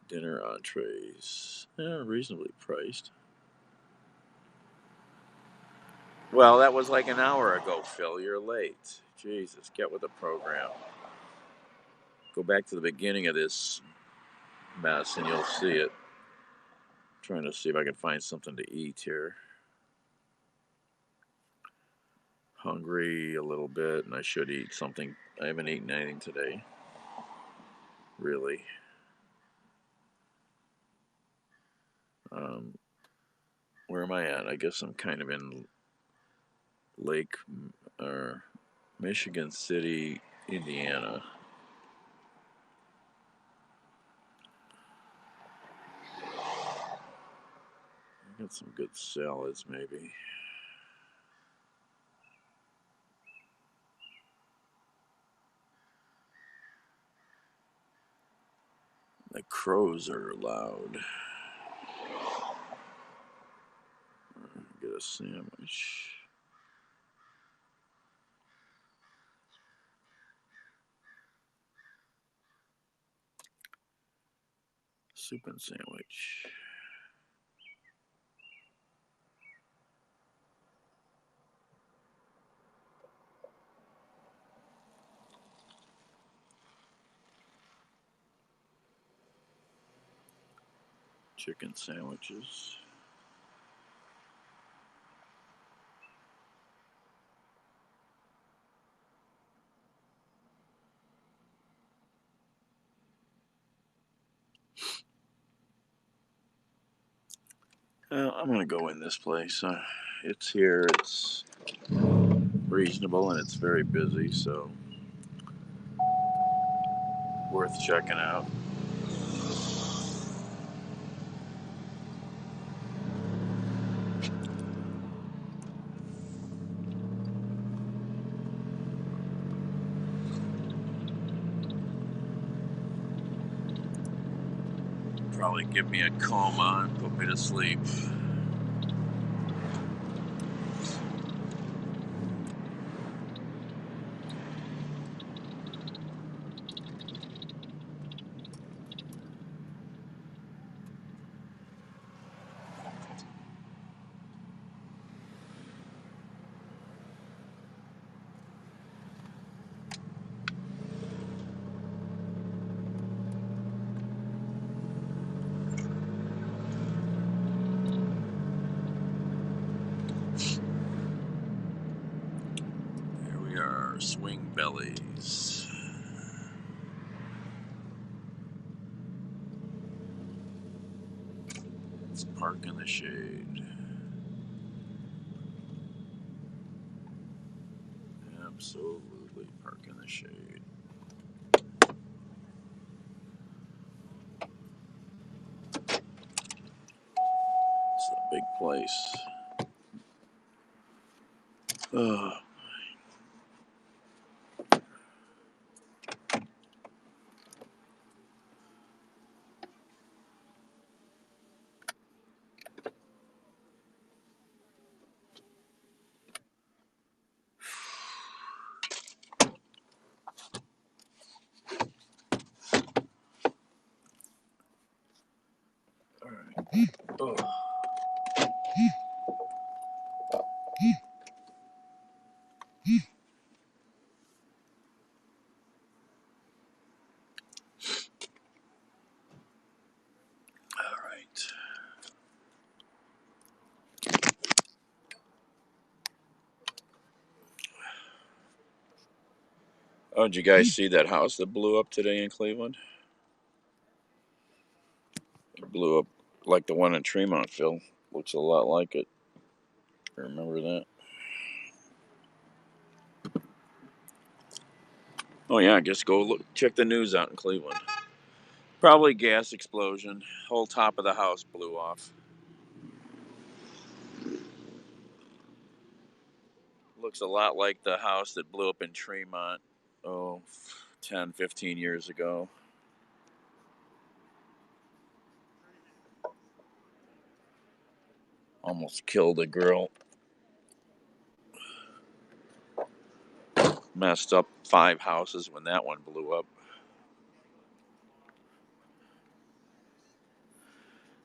dinner entrees, reasonably priced. Well, that was like an hour ago, Phil. You're late. Jesus, get with the program. Go back to the beginning of this mess and you'll see it. I'm trying to see if I can find something to eat here. Hungry a little bit, and I should eat something. I haven't eaten anything today. Really. Where am I at? I guess I'm kind of in Lake or Michigan City, Indiana. I got some good salads, maybe. The crows are loud. Get a sandwich. Soup and sandwich. Chicken sandwiches. I'm going to go in this place. It's here, it's reasonable, and it's very busy, so worth checking out. probably give me a coma and put me to sleep. Here we are, Swing Bellies. Let's park in the shade. Absolutely park in the shade. It's a big place. Ugh. All right. Ugh. All right. Oh, did you guys see that house that blew up today in Cleveland? It blew up like the one in Tremontville. Looks a lot like it. Remember that? Oh yeah, I guess go look, check the news out in Cleveland. Probably gas explosion. Whole top of the house blew off. Looks a lot like the house that blew up in Tremont, 10, 15 years ago. Almost killed a girl. Messed up 5 houses when that one blew up.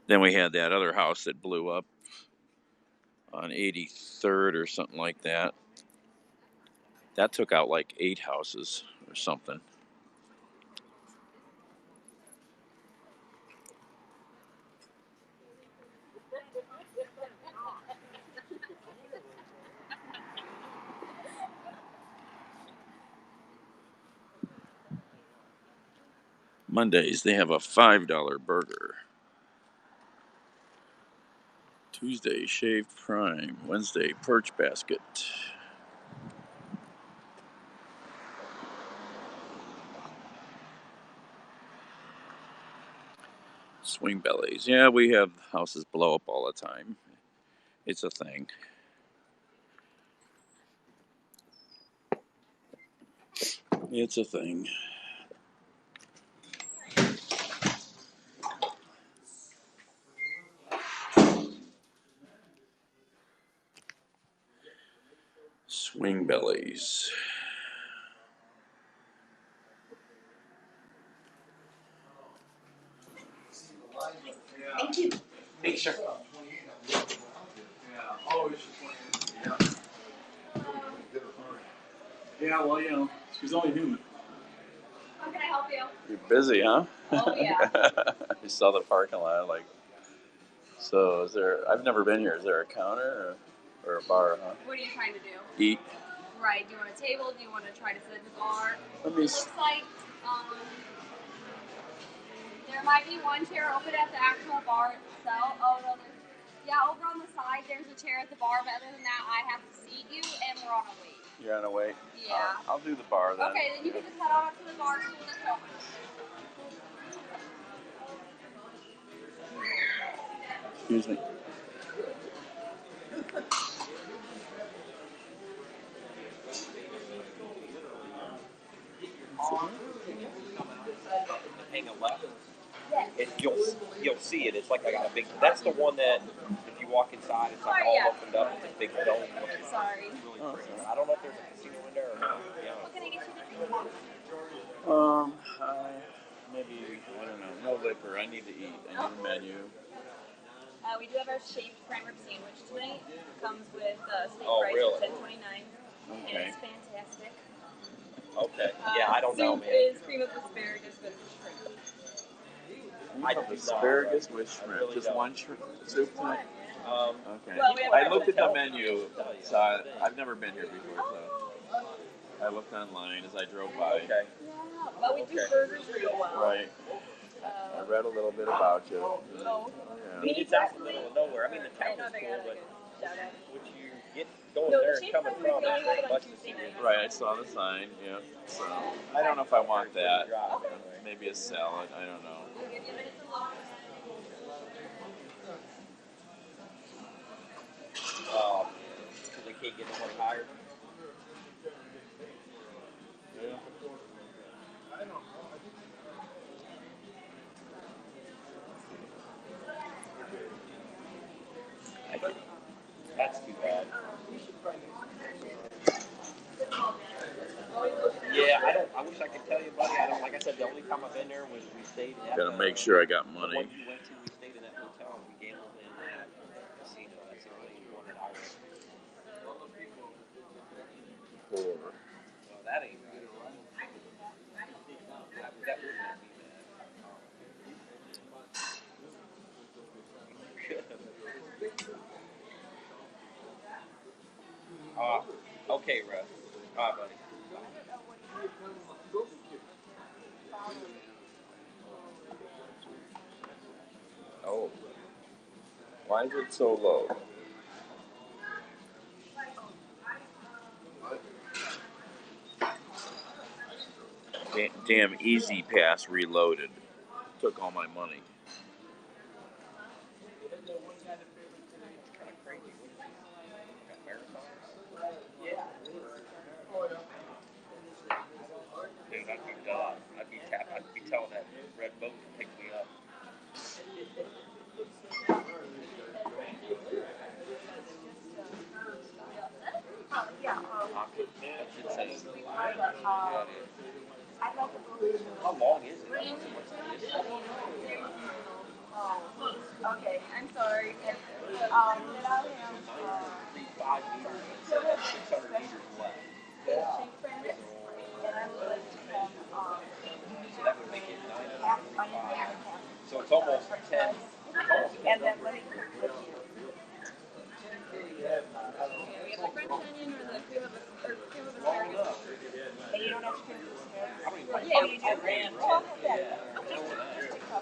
Then we had that other house that blew up on 83rd or something like that. That took out like 8 houses or something. Mondays, they have a $5 burger. Tuesday, shaved prime. Wednesday, perch basket. Swing bellies. Yeah, we have houses blow up all the time. It's a thing. It's a thing. Swing bellies. Thank you. Hey, sure. Yeah, well, you know, she's only human. How can I help you? You're busy, huh? Oh, yeah. You saw the parking lot, like. So is there? I've never been here. Is there a counter or a bar? Huh? What are you trying to do? Eat. Right. Do you want a table? Do you want to try to sit at the bar? Let me. Looks like there might be one chair open at the actual bar itself. Oh no, yeah, over on the side there's a chair at the bar, but other than that, I have to seat you, and we're on a wait. You're on a wait. Yeah. I'll do the bar then. Okay, then you can just head on up to the bar stool that's open. Excuse me. Hang a left. Yes. And you'll see it. It's like I got a big. That's the one that if you walk inside, it's like all opened up. It's a big dome. Sorry. Really pretty. I don't know if there's a casino in there or not. Yeah. What can I get you to drink? Maybe, I don't know, no liquor. I need to eat. I need a menu. We do have our shaved prime rib sandwich tonight. Comes with steak Oh, fries really? at $10.29. Okay. And it's fantastic. Okay. Yeah, I don't know, Soup man. is cream of asparagus with shrimp. I have asparagus with shrimp. really Just don't. one shrimp soup tonight? Okay. Well, we have I looked at the help. menu, so I've never been here before, so I looked online as I drove by. Okay. Well, we do burgers real well. Right. I read a little bit about you. Oh. I mean, it's out in the middle of nowhere. I mean, the town is cool, but would you get going No, there the and coming shaved prime from rib we only have it on much Tuesday night. Right, I saw the sign, yeah. So I don't know if I want that. Maybe a salad, I don't know. We'll give you a minute to look. Because they can't get no more hired. That's too bad. Yeah, I wish I could tell you, buddy. I don't. Like I said, the only time I've been there was we stayed at. Gotta make sure I got the money. one you went to, we stayed in that hotel and we gambled in that casino. That's the only one that I went to. Four. Well, that ain't right. That would not be bad. Okay, Russ. All right, buddy. Oh. Why is it so low? Damn Easy Pass reloaded. Took all my money. Dude, I'd be done. I'd be telling that red boat to pick me up. How long is it? What's the distance? Okay, I'm sorry. 5 meters. So that's 600 meters left. So that would make it 935. So it's almost 10. And then let me cook you. We have the French onion or the cream of asparagus. And you don't have to cream of asparagus. Yeah, you do.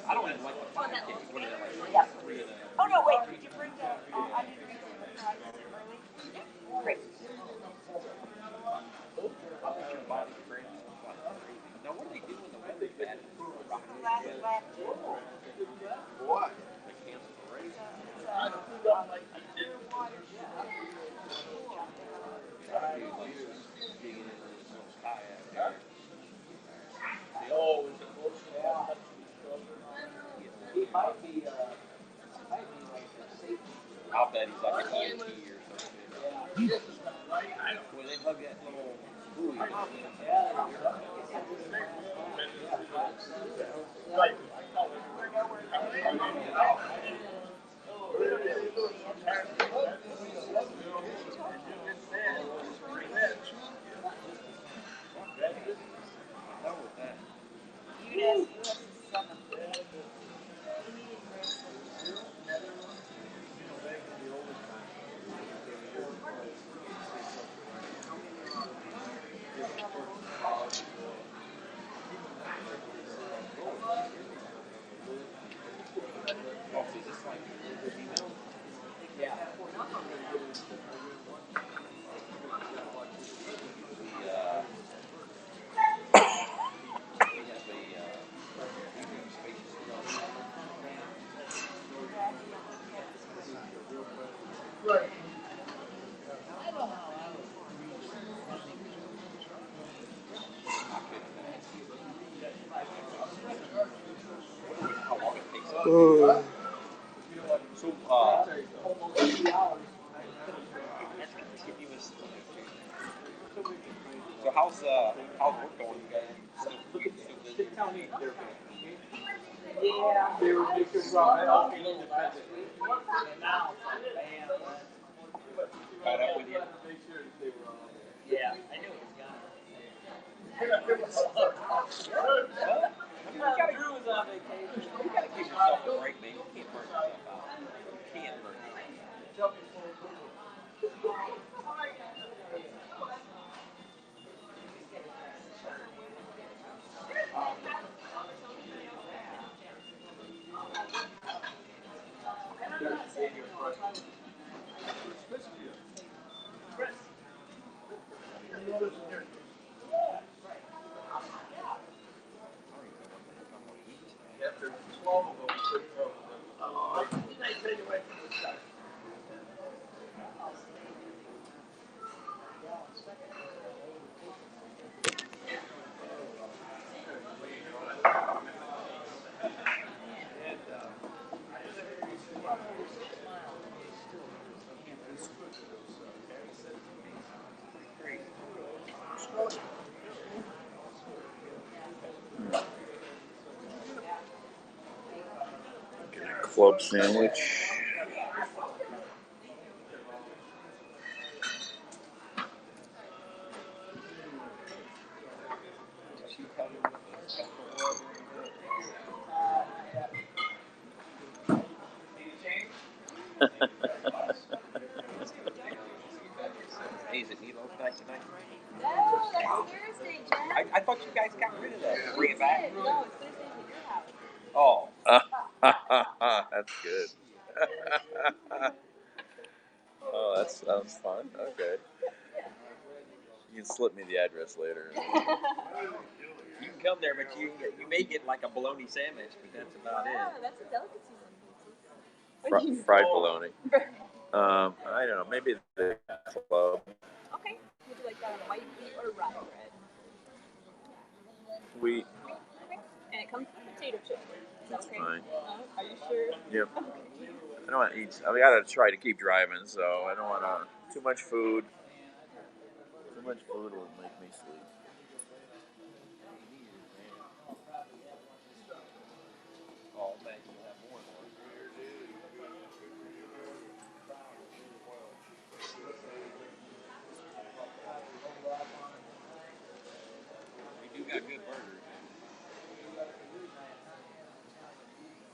I don't even like the fire cake. What is that, like Yeah. 3 and a... Oh, no, wait. Did you bring the onion rings and fries early? Yeah. Great. Now, what do they do when the weather's bad? What? They cancel the race. I'll bet he's like an EMT or something. When they hug that little buoy. Caught up with you? Yeah, I knew it was gone. You gotta give yourself a break, man. You can't burn yourself out. You can't burn yourself out. Club sandwich. Hey, is it meatloaf night tonight? No, that's Thursday, Jen. I thought you guys got rid of that. Bring it back? No, it's Thursdays at your house. Oh. That's good. Oh, that sounds fun. Okay. You can slip me the address later. You can come there, but you may get like a bologna sandwich, but that's about Yeah, it. that's a delicacy. Fried bologna. I don't know. Maybe the club. Okay. Would you like that on white wheat or rye bread? Wheat. Okay. And it comes with potato chips. Is that That's okay? fine. Are you sure? Yep. I don't want to eat. I gotta try to keep driving, so I don't want too much food. Too much food will make me sleep. Oh, man, you'll have more and more. We do got good burgers.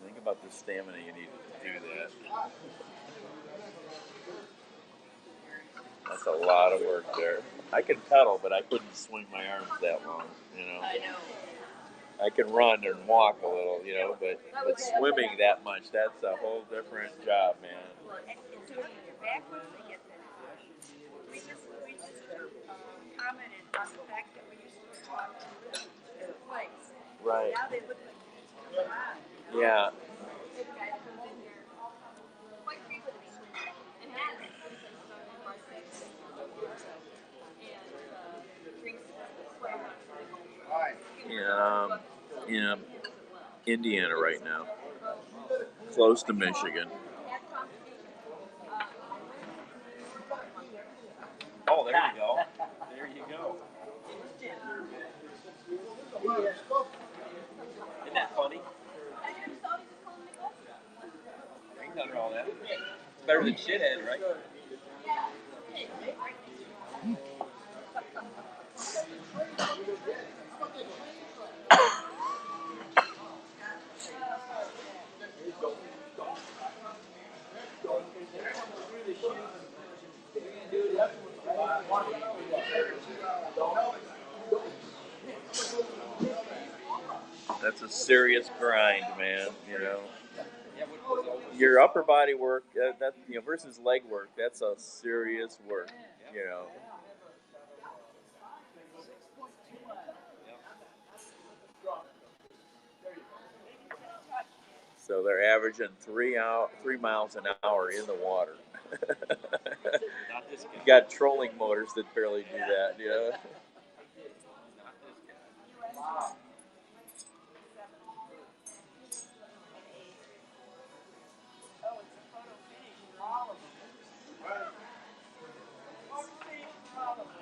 Think about the stamina you need to do that. That's a lot of work there. I can pedal, but I couldn't swing my arms that long, you know. I know. I can run and walk a little, you know, but swimming that much, that's a whole different job, man. And so when you're backwards, they get that. We just commented on the fact that we used to talk to the place. Right. Now they look like Yeah. this guy comes in here quite frequently and has In Indiana right now, close to Michigan. Oh, there you go. There you go. Isn't that funny? I ain't done all that. It's better than shithead, right? That's a serious grind, man. You know, your upper body work, versus leg work. That's a serious work. You know. So they're averaging 3 miles an hour in the water. You got trolling motors that barely do that, you know.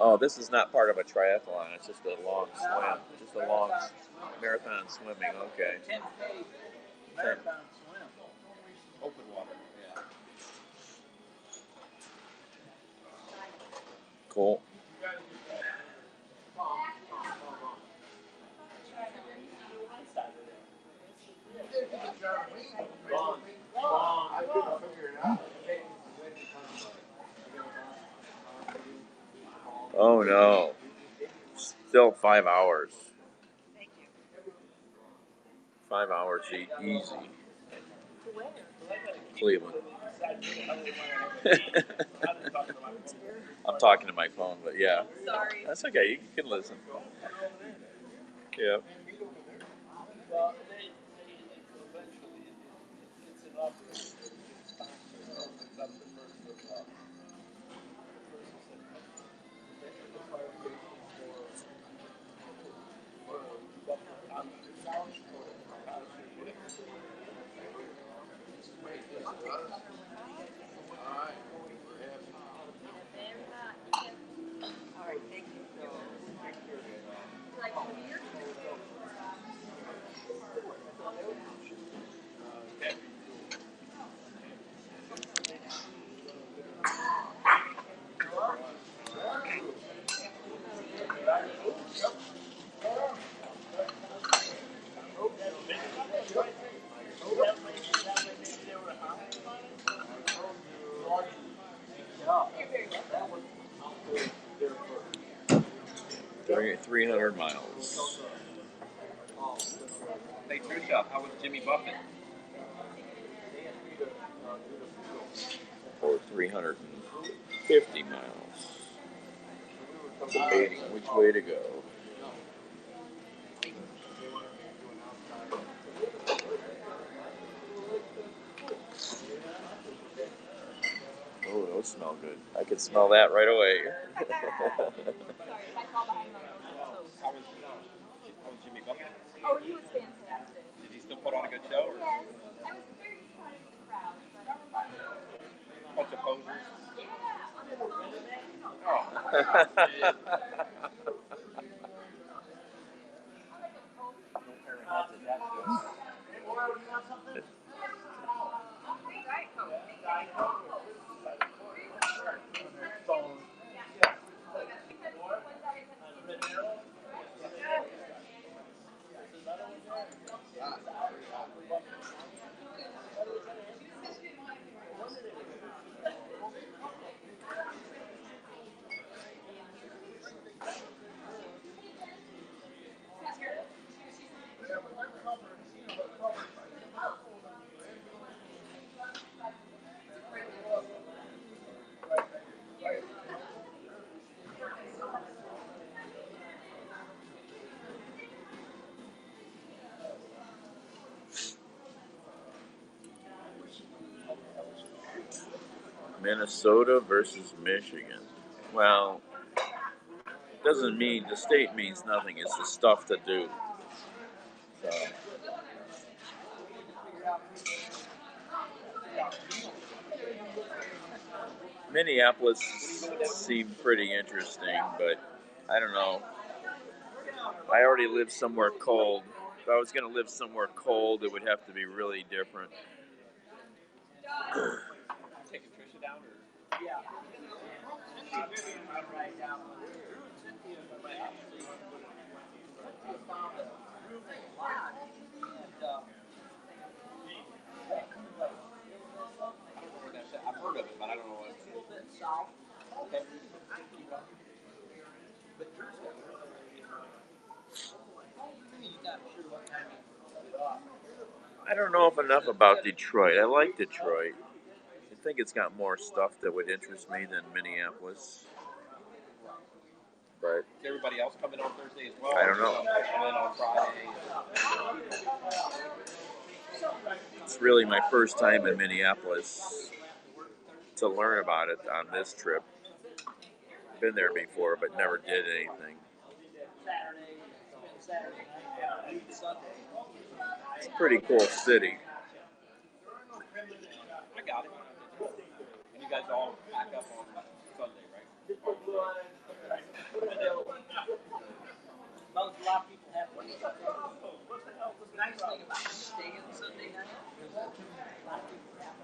Oh, this is not part of a triathlon. It's just a long swim. Just a long marathon swimming. Okay. 10K marathon swim. Open water. Yeah. Cool. Oh no. Still 5 hours. 5 hours easy. Cleveland. I'm talking to my phone, but yeah. Sorry. That's okay. You can listen. Yeah. Alright, thank you. Like, weird. 300 miles. Hey, Trisha, how was Jimmy Buffett? Or 350 miles. Debating which way to go. Oh, those smell good. I could smell that right away. How was Jimmy Buffett? Oh, he was fantastic. Did he still put on a good show? Or? Yes. I was very proud of the crowd. Bunch of posers? Yeah, on the phone. Oh. No pair of heads at that show. Minnesota versus Michigan. Well, doesn't mean the state means nothing. It's the stuff to do. So, Minneapolis seemed pretty interesting, but I don't know. I already live somewhere cold. If I was going to live somewhere cold, it would have to be really different. Taking Trisha down or? Yeah. I've heard of it, but I don't know what it's. Okay. I don't know enough about Detroit. I like Detroit. I think it's got more stuff that would interest me than Minneapolis. But is everybody else coming on Thursday as well? I don't know. Coming on Friday. It's really my first time in Minneapolis to learn about it on this trip. Been there before, but never did anything. It's a pretty cool city. I got it. And you guys all pack up on Sunday, right? Well, a lot of people have one. What the hell was the nice thing about staying Sunday night? A lot of people have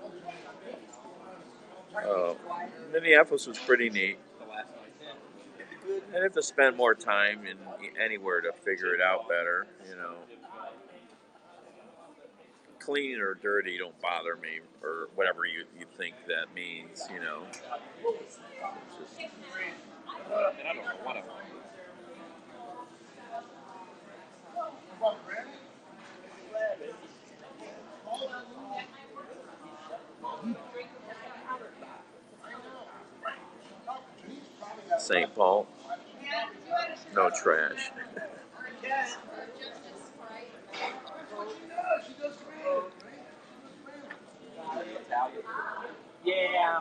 Minneapolis was pretty neat. I'd have to spend more time in anywhere to figure it out better, you know. Clean or dirty don't bother me, or whatever you think that means, you know. It's just, And I don't know what I'm. St. Paul, no trash. Yeah.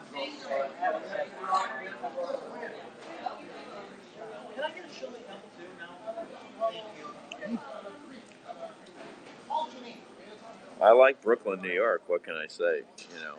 I like Brooklyn, New York. What can I say? You know.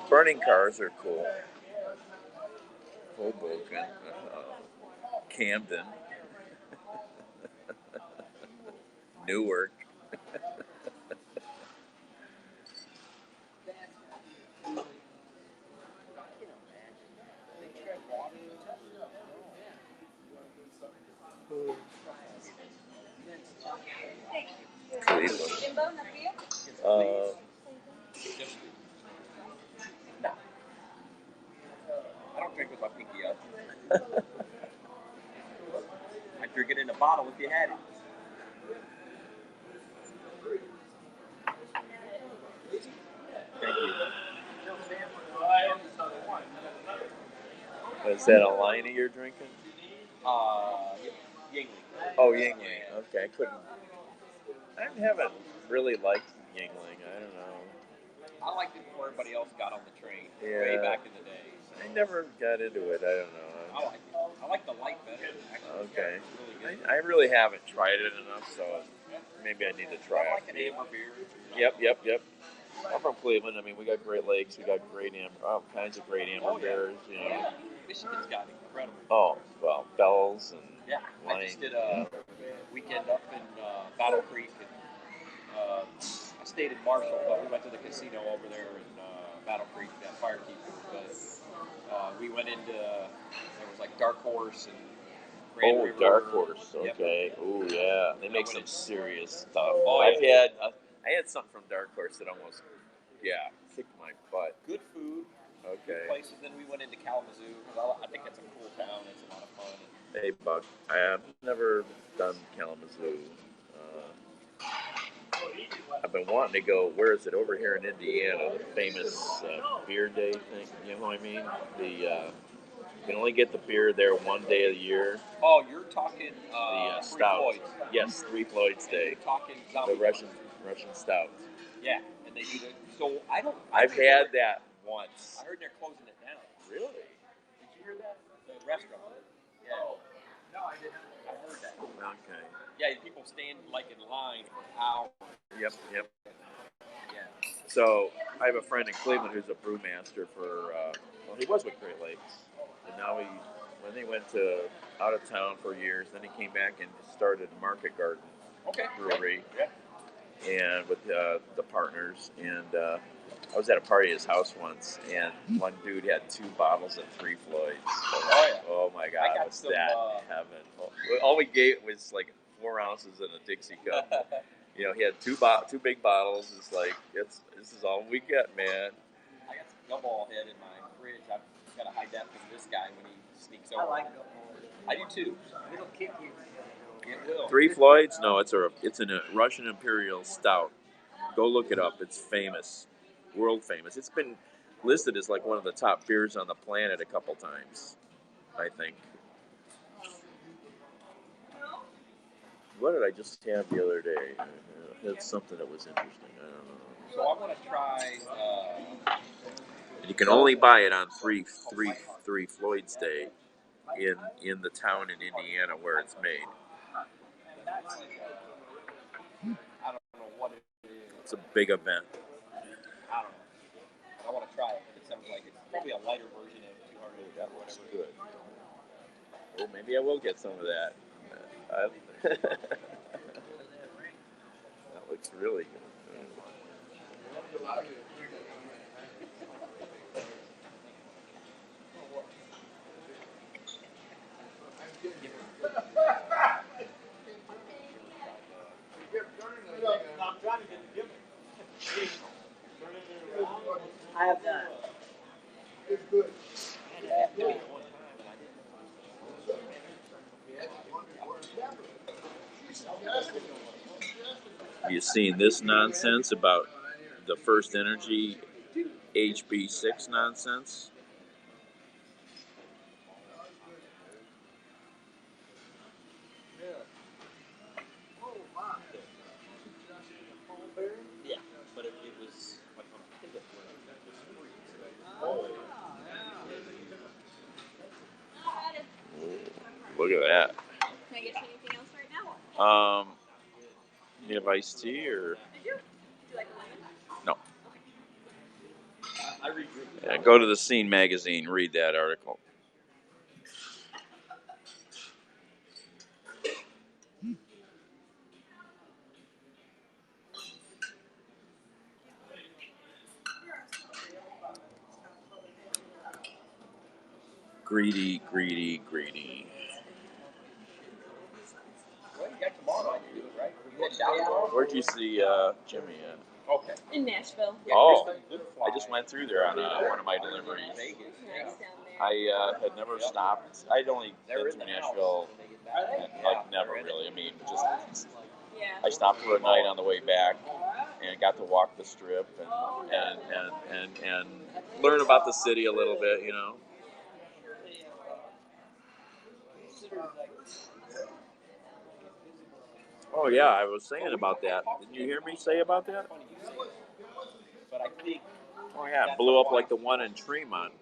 Burning cars are cool. Hoboken, Camden, Newark. Cleveland. No. I don't drink with my pinky up. I'd drink it in a bottle if you had it. Thank you. Is that a line that you're drinking? Yingling. Oh, Yingling. Okay, I haven't really liked Yingling. I don't know. I liked it before everybody else got on the train. Yeah. Way back in the day. I never got into it. I don't know. I like it. I like the light better. Actually. Okay. Really good. I really haven't tried it enough, so maybe I need to try I like it. an amber beer. Yep. I'm from Cleveland. I mean, we got Great Lakes. We got great all kinds of great amber beers. You know. Yeah. Michigan's got incredible. Oh well, Bell's and yeah. Wine. I just did a weekend up in Battle Creek, and I stayed in Marshall, but we went to the casino over there in Battle Creek, that Firekeeper. But we went into there was like Dark Horse and Grand River. Dark Horse. Okay. Yep. Oh yeah, they make some serious stuff. Oh, I had something from Dark Horse that almost kicked my butt. Good food. Okay. Good places. Then we went into Kalamazoo because I think it's a cool town. It's a lot of fun. Hey, Buck. I have never done Kalamazoo. I've been wanting to go. Where is it? Over here in Indiana, the famous beer day thing. You know what I mean? You can only get the beer there one day of the year. Oh, you're talking the Three stout. Floyds. Yes, Three Floyds Day. You're talking the Russian stout. Yeah, and they do the. So I've had that once. I heard they're closing it down. Really? Did you hear that? The restaurant. Yeah. No, I didn't. I heard that. Okay. Yeah, people stand like in line for hours. Yep. Yeah. So I have a friend in Cleveland who's a brewmaster for. He was with Great Lakes, and now when they went to out of town for years, then he came back and started Market Garden Brewery. Yeah. And with the partners, and I was at a party at his house once, and one dude had 2 bottles of Three Floyds. Oh my God, was that heaven? All we gave was like 4 ounces in a Dixie cup. You know, he had 2 big bottles. It's like this is all we get, man. I got some gumball head in my fridge. I've got to hide that from this guy when he sneaks over. I like gumball. I do too. It'll kick you. It will. Three Floyds? No, it's a Russian Imperial Stout. Go look it up. It's famous, world famous. It's been listed as like one of the top beers on the planet a couple times, I think. What did I just have the other day? I had something that was interesting. I don't know. So I want to try You can only buy it on 3 Floyd's Day in the town in Indiana where it's made. I don't know what it is. It's a big event. I don't know. I want to try it, but it sounds like it's probably a lighter version of 200. That looks good. Well, maybe I will get some of that. That looks really good. I have that. It's good. Have you seen this nonsense about the First Energy HB6 nonsense? Yeah, but it was like on pivot where it was free. Look at that. Can I get you anything else right now? You have iced tea or? Did you? Would you like a lemon? No. I read. Yeah, go to the Scene magazine, read that article. Greedy, greedy, greedy. Well, you got tomorrow, I do, right? You head down tomorrow? Where'd you see Jimmy at? Okay. In Nashville. Oh, I just went through there on one of my deliveries. Nice down there. I had never stopped. I'd only been through Nashville, like never really. I mean, just I stopped for a night on the way back and got to walk the strip and learn about the city a little bit, you know. Oh yeah, I was saying about that. Did you hear me say about that? But I think. Oh yeah, it blew up like the one in Tremont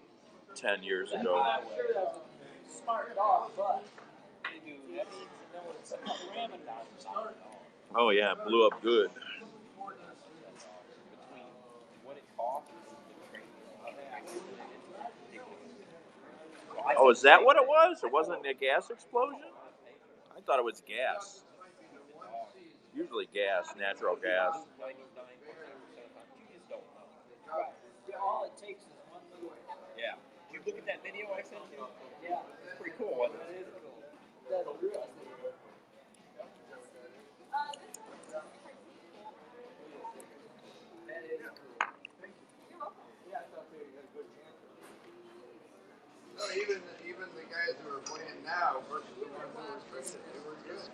10 years ago. Smart dog, but they do. That means no one's ramming down. Oh yeah, it blew up good. Between what it costs and the Oh, is that what it was? It wasn't a gas explosion? I thought it was gas. Usually gas, natural gas. All it takes is one little. Yeah. Did you look at that video I sent you? Yeah. It's pretty cool, wasn't it? It is cool. That's real. That is cool. Yeah, I thought they had a good chance. So even the guys who are playing now versus the ones who were restricted, they were good.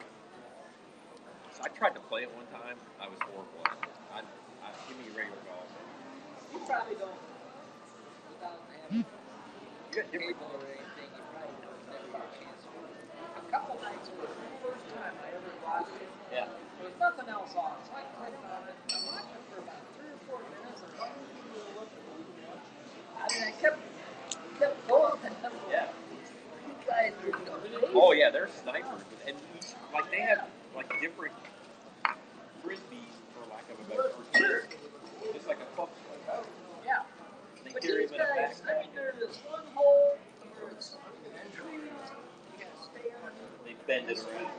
So I tried to play it one time. I was horrible at it. Give me regular golf. You probably don't, without having cable or anything, you probably don't never get a chance to. A couple nights was the first time I ever watched it. Yeah. There was nothing else on, so I clicked on it. I watched it for about 3 or 4 minutes, and I mean, I kept going. Yeah. You guys are amazing. Oh yeah, they're snipers, and each, like they have like different frisbees, for lack of a better term, just like a club. Yeah. They But carry these them in a guys, backpack. I mean, there's this one hole where it's trees, you gotta stay on it. They bend it around.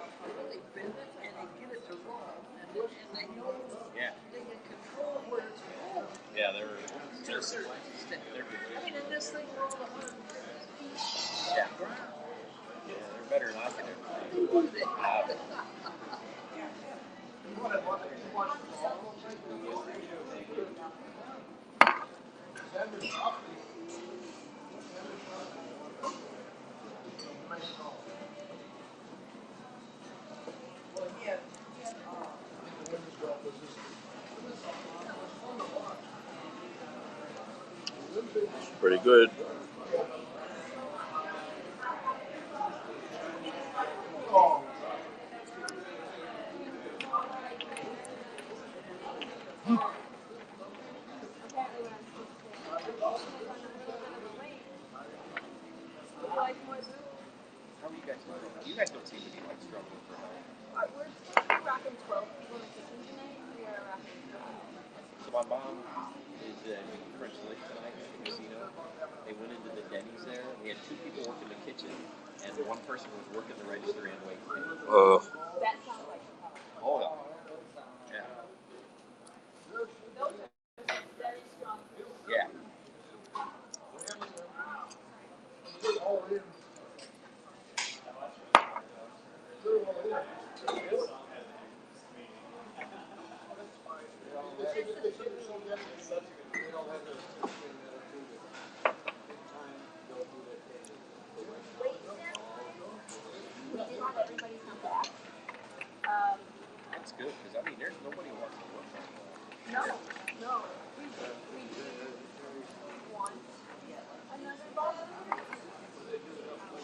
They bend it and they get it to roll, and they know Yeah. they can control where it's rolling. Yeah, they're To a certain extent. good. I mean, and this thing rolled 100 feet Yeah. off the ground. Yeah, they're better than I can ever. Pretty good. How are you guys doing? You guys don't seem to be like struggling for help. We're rocking 12 people in the kitchen tonight. We are rocking 12. So my mom is making French lick tonight at the casino. They went into the Denny's there. We had 2 people working the kitchen, and 1 person was working the register and waiting. That sounds like Oh, yeah. Yeah. That's good, because I mean, there's nobody who wants to work right now. No. We want another boss.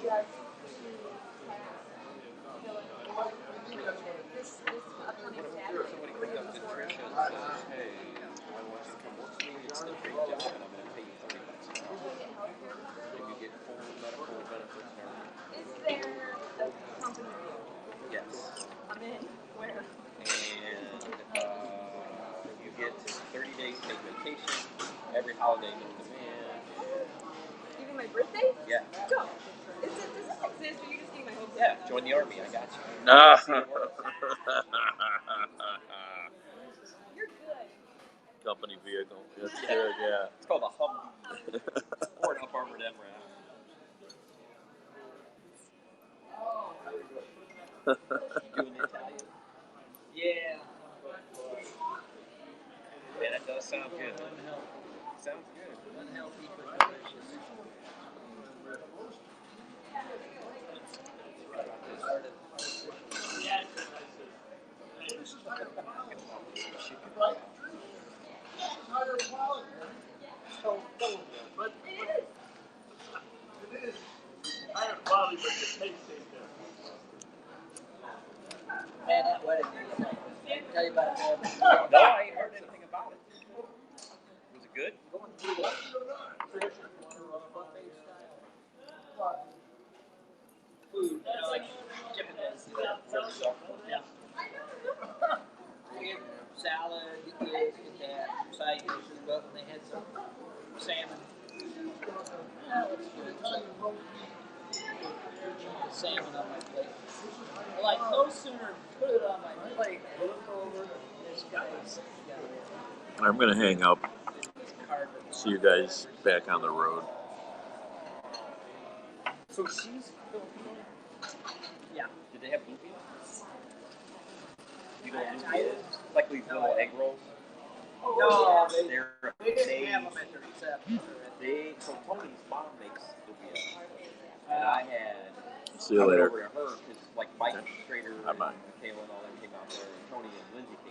Just this upcoming Saturday. Somebody comes up to Tricia and says, hey, I want you to come work for me. It's a great job, and I'm going to pay you $30 an hour. And you get full medical benefits and everything. Is there a company? Yes. I'm in. Where? And you get 30 days paid vacation, every holiday known to man. Even my birthday? Yeah. Go. Does this exist, or you just getting my hopes up? Yeah, join the army. I got you. You're good. Company vehicle. That's good, yeah. It's called a Humvee or an up-armored MRAP. Doing the Italian. Yeah. Yeah, that does sound good. Sounds good. Unhealthy but delicious. Man, that wedding, I can tell you about it. No, I ain't heard anything about it. Was it good? Food, like typical. Yeah. We had salad, get this, get that, side dishes, but when they had some salmon. That looks good. Salmon on my plate. Well, I no sooner put it on my plate, I look over, this guy's got it. I'm going to hang up. See you guys back on the road. So she's Filipino? Yeah. Did they have lumpia? You know lumpia is? Like these little egg rolls? No, they They didn't have them at the reception. So Tony's mom makes lumpia. And I had... See you later. I went over to her, because like Mike Schrader and Bye-bye. Michaela and all them came out there, and Tony and Lindsay came